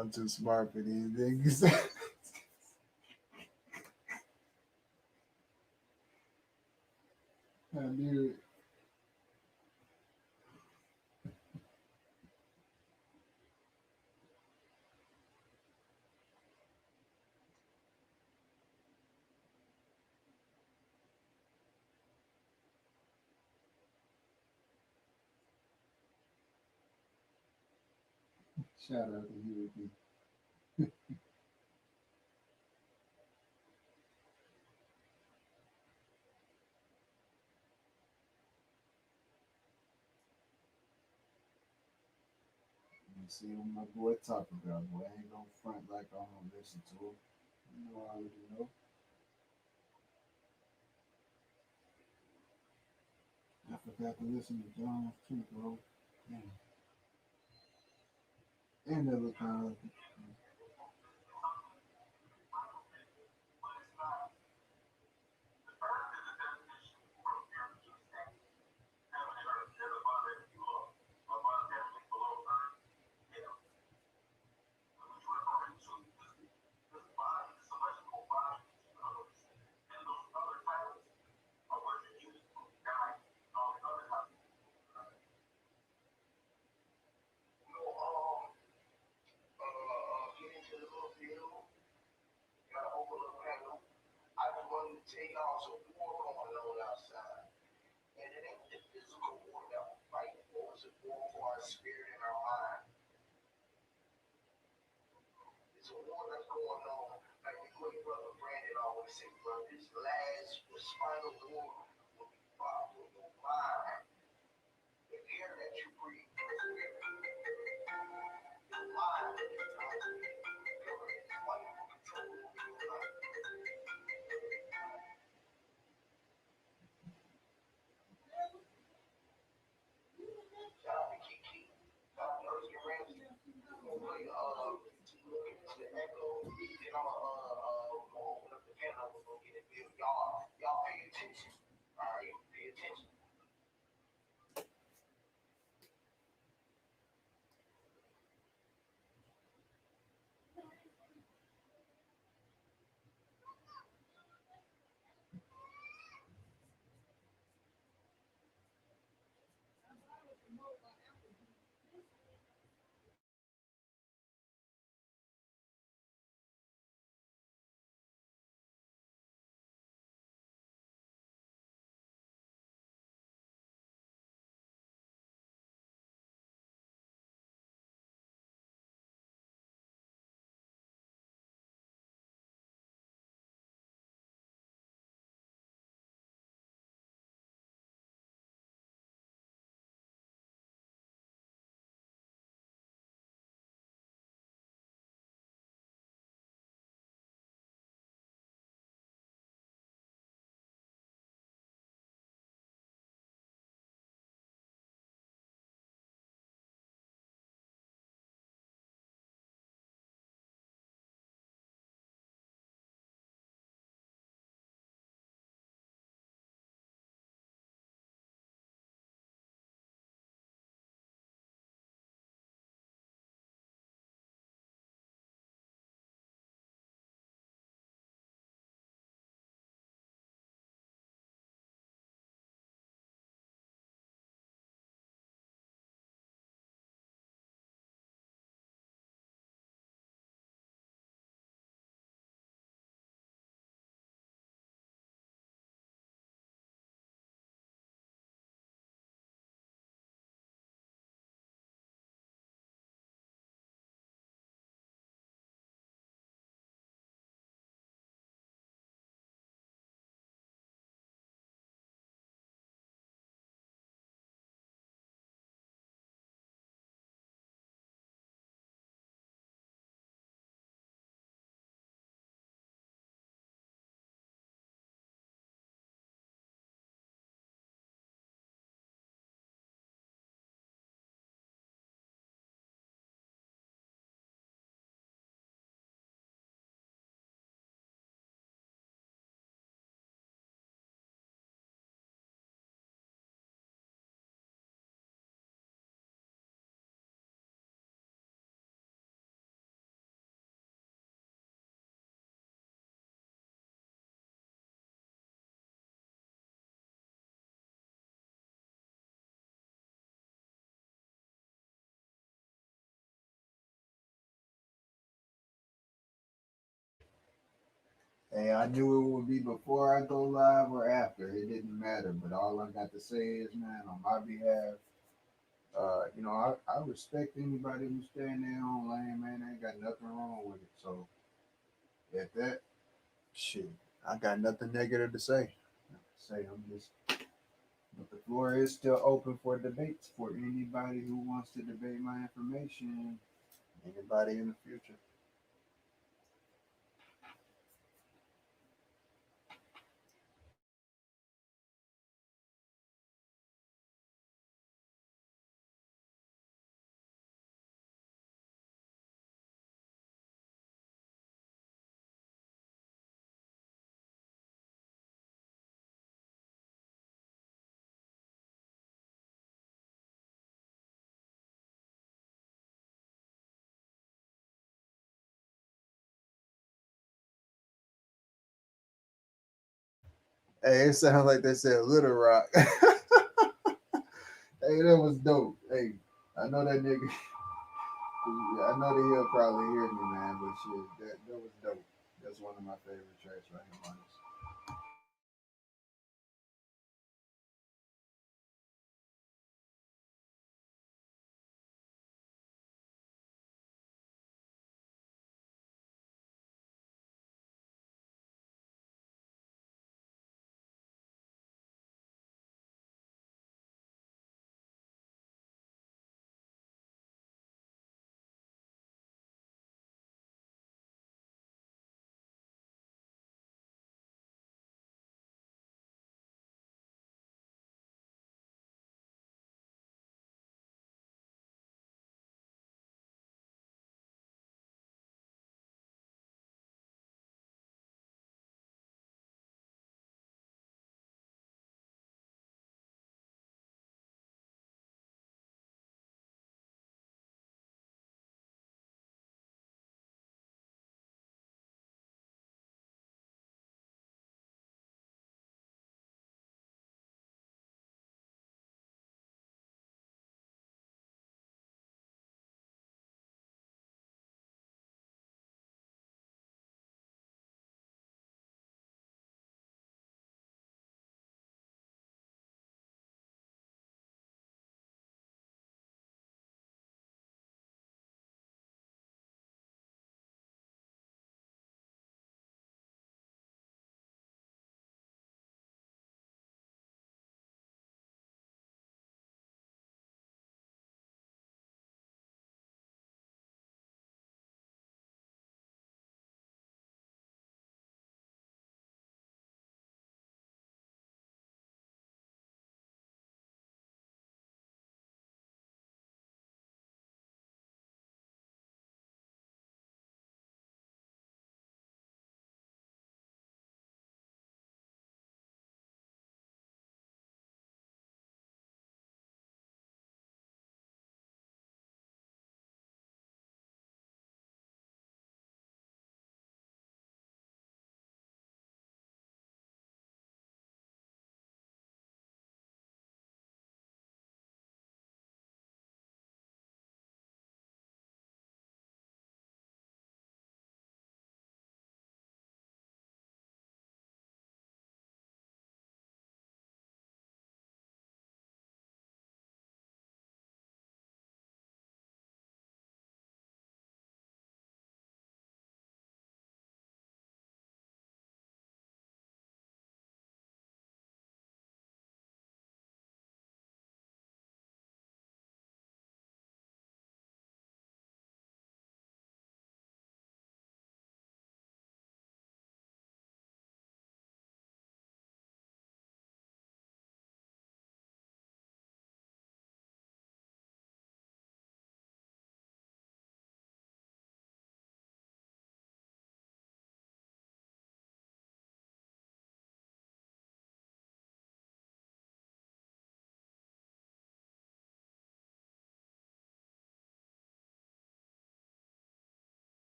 I'm too smart for these niggas. I knew it. Shout out to you, B. see what my boy talk about. Boy, I ain't gonna front like I don't listen to him. You know, I already know. I forgot to listen to John's too, bro. Damn. And that look kind of hey, I knew it would be before I go live or after. It didn't matter. But all I got to say is, man, on my behalf, you know, I respect anybody who's staying their own lane, man. I ain't got nothing wrong with it. So at that, shit, I got nothing negative to say. Say I'm just But the floor is still open for debates for anybody who wants to debate my information. Anybody in the future. Hey, it sounds like they said Little Rock. Hey, that was dope. Hey, I know that nigga. I know that he'll probably hear me, man. But shit, that was dope. That's one of my favorite tracks right here, honestly.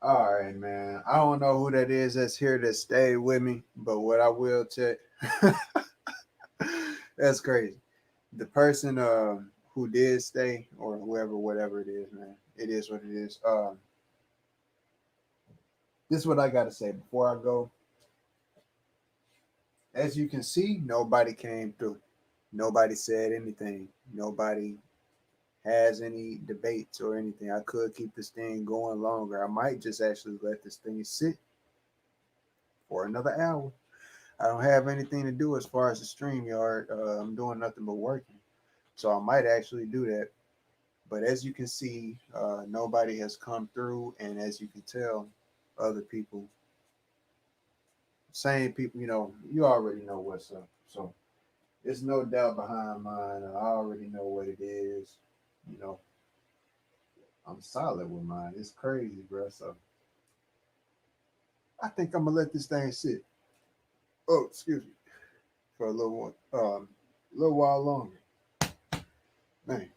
All right, man. I don't know who that is that's here to stay with me, but what I will tell that's crazy. The person who did stay or whoever, whatever it is, man. It is what it is. This is what I gotta say before I go. As you can see, nobody came through. Nobody said anything. Nobody has any debates or anything. I could keep this thing going longer. I might just actually let this thing sit for another hour. I don't have anything to do as far as the stream yard. I'm doing nothing but working. So I might actually do that. But as you can see, nobody has come through. And as you can tell, other people, same people, you already know what's up. So there's no doubt behind mine. I already know what it is. You know, I'm solid with mine. It's crazy, bro. So I think I'm gonna let this thing sit. Oh, excuse me, for a little while longer. Man.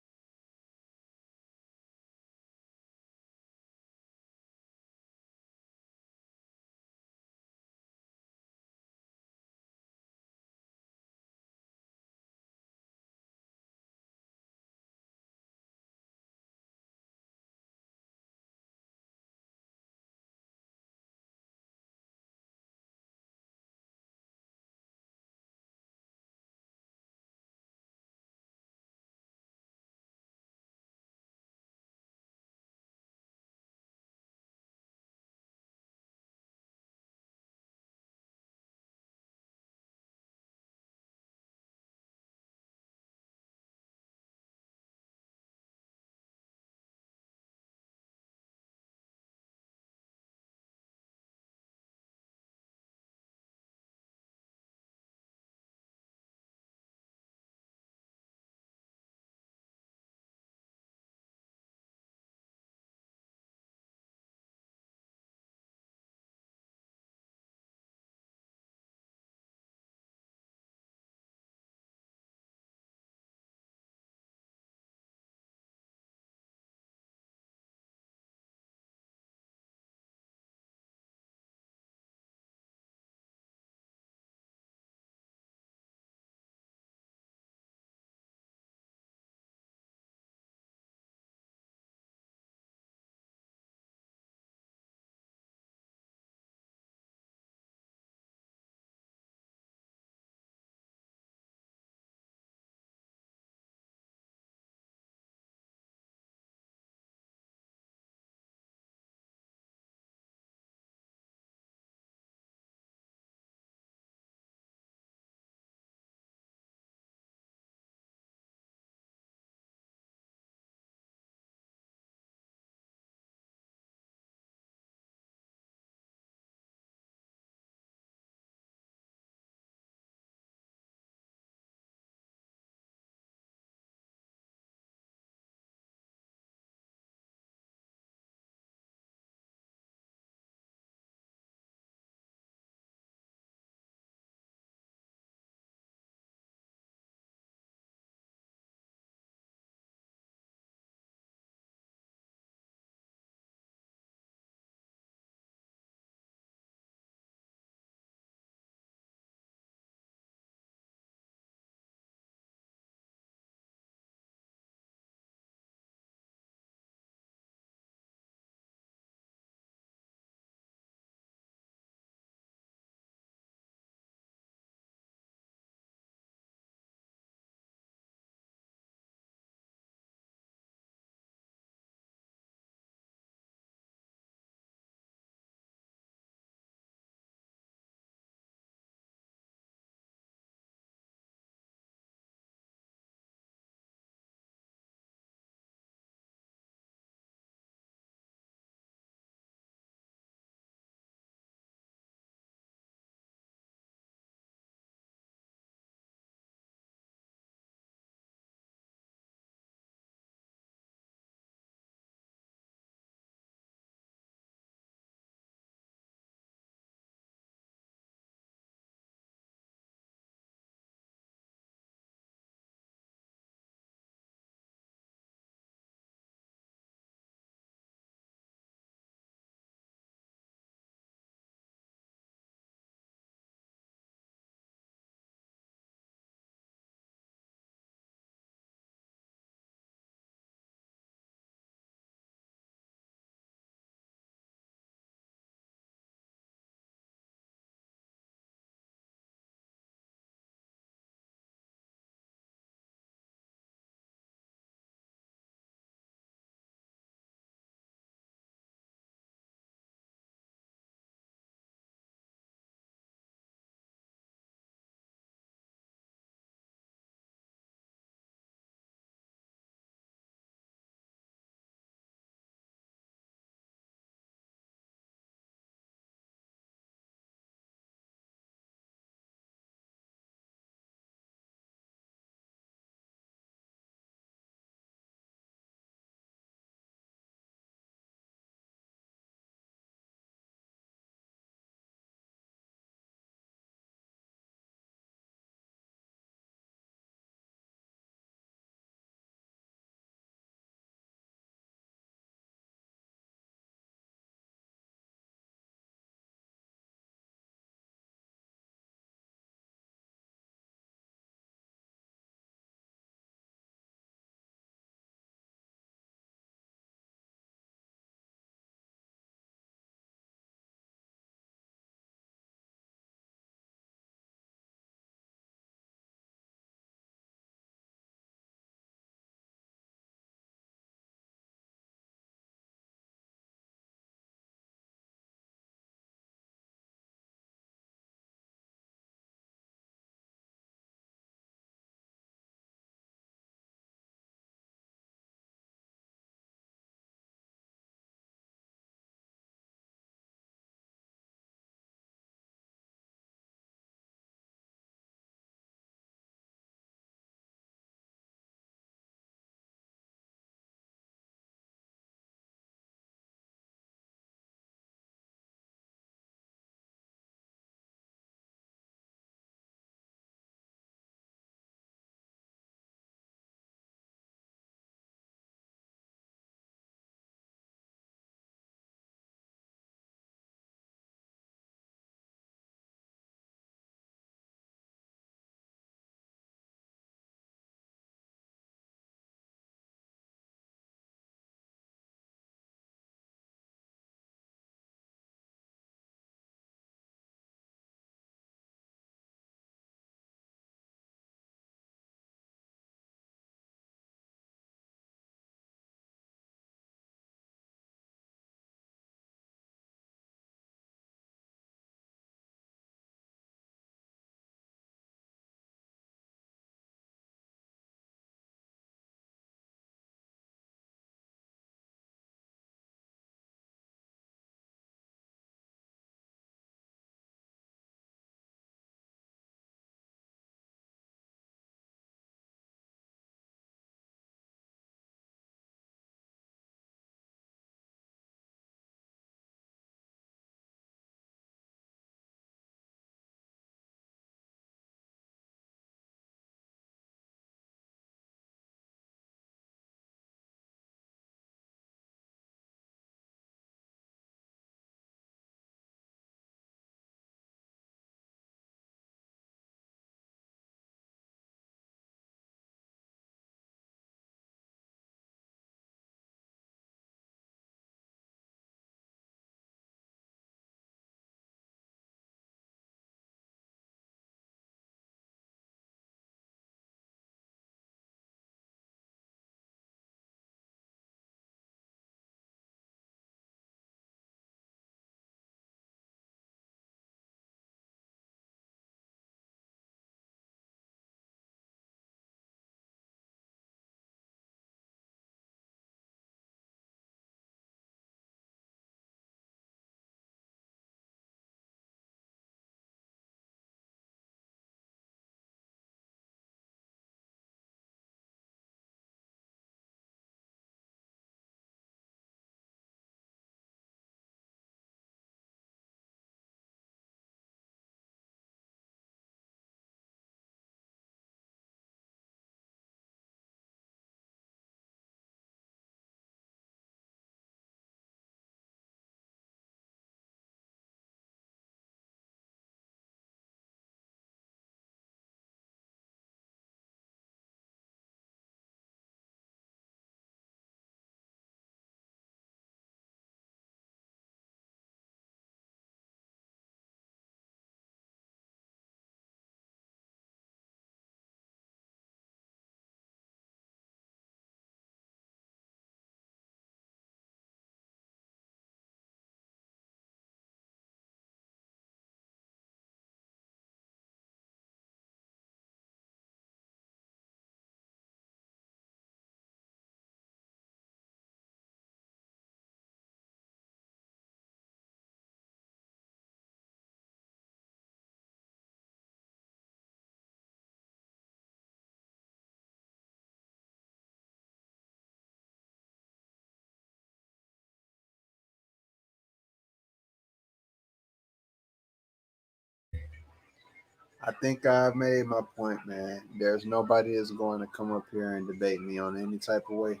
I think I've made my point, man. There's nobody that's going to come up here and debate me on any type of way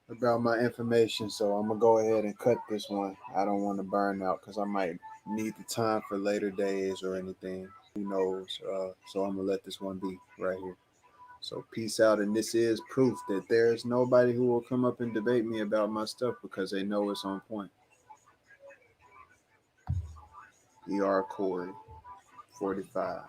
about my information. So I'm gonna go ahead and cut this one. I don't want to burn out because I might need the time for later days or anything. Who knows? So I'm gonna let this one be right here. So peace out. And this is proof that there's nobody who will come up and debate me about my stuff because they know it's on point. ER Corey, 45.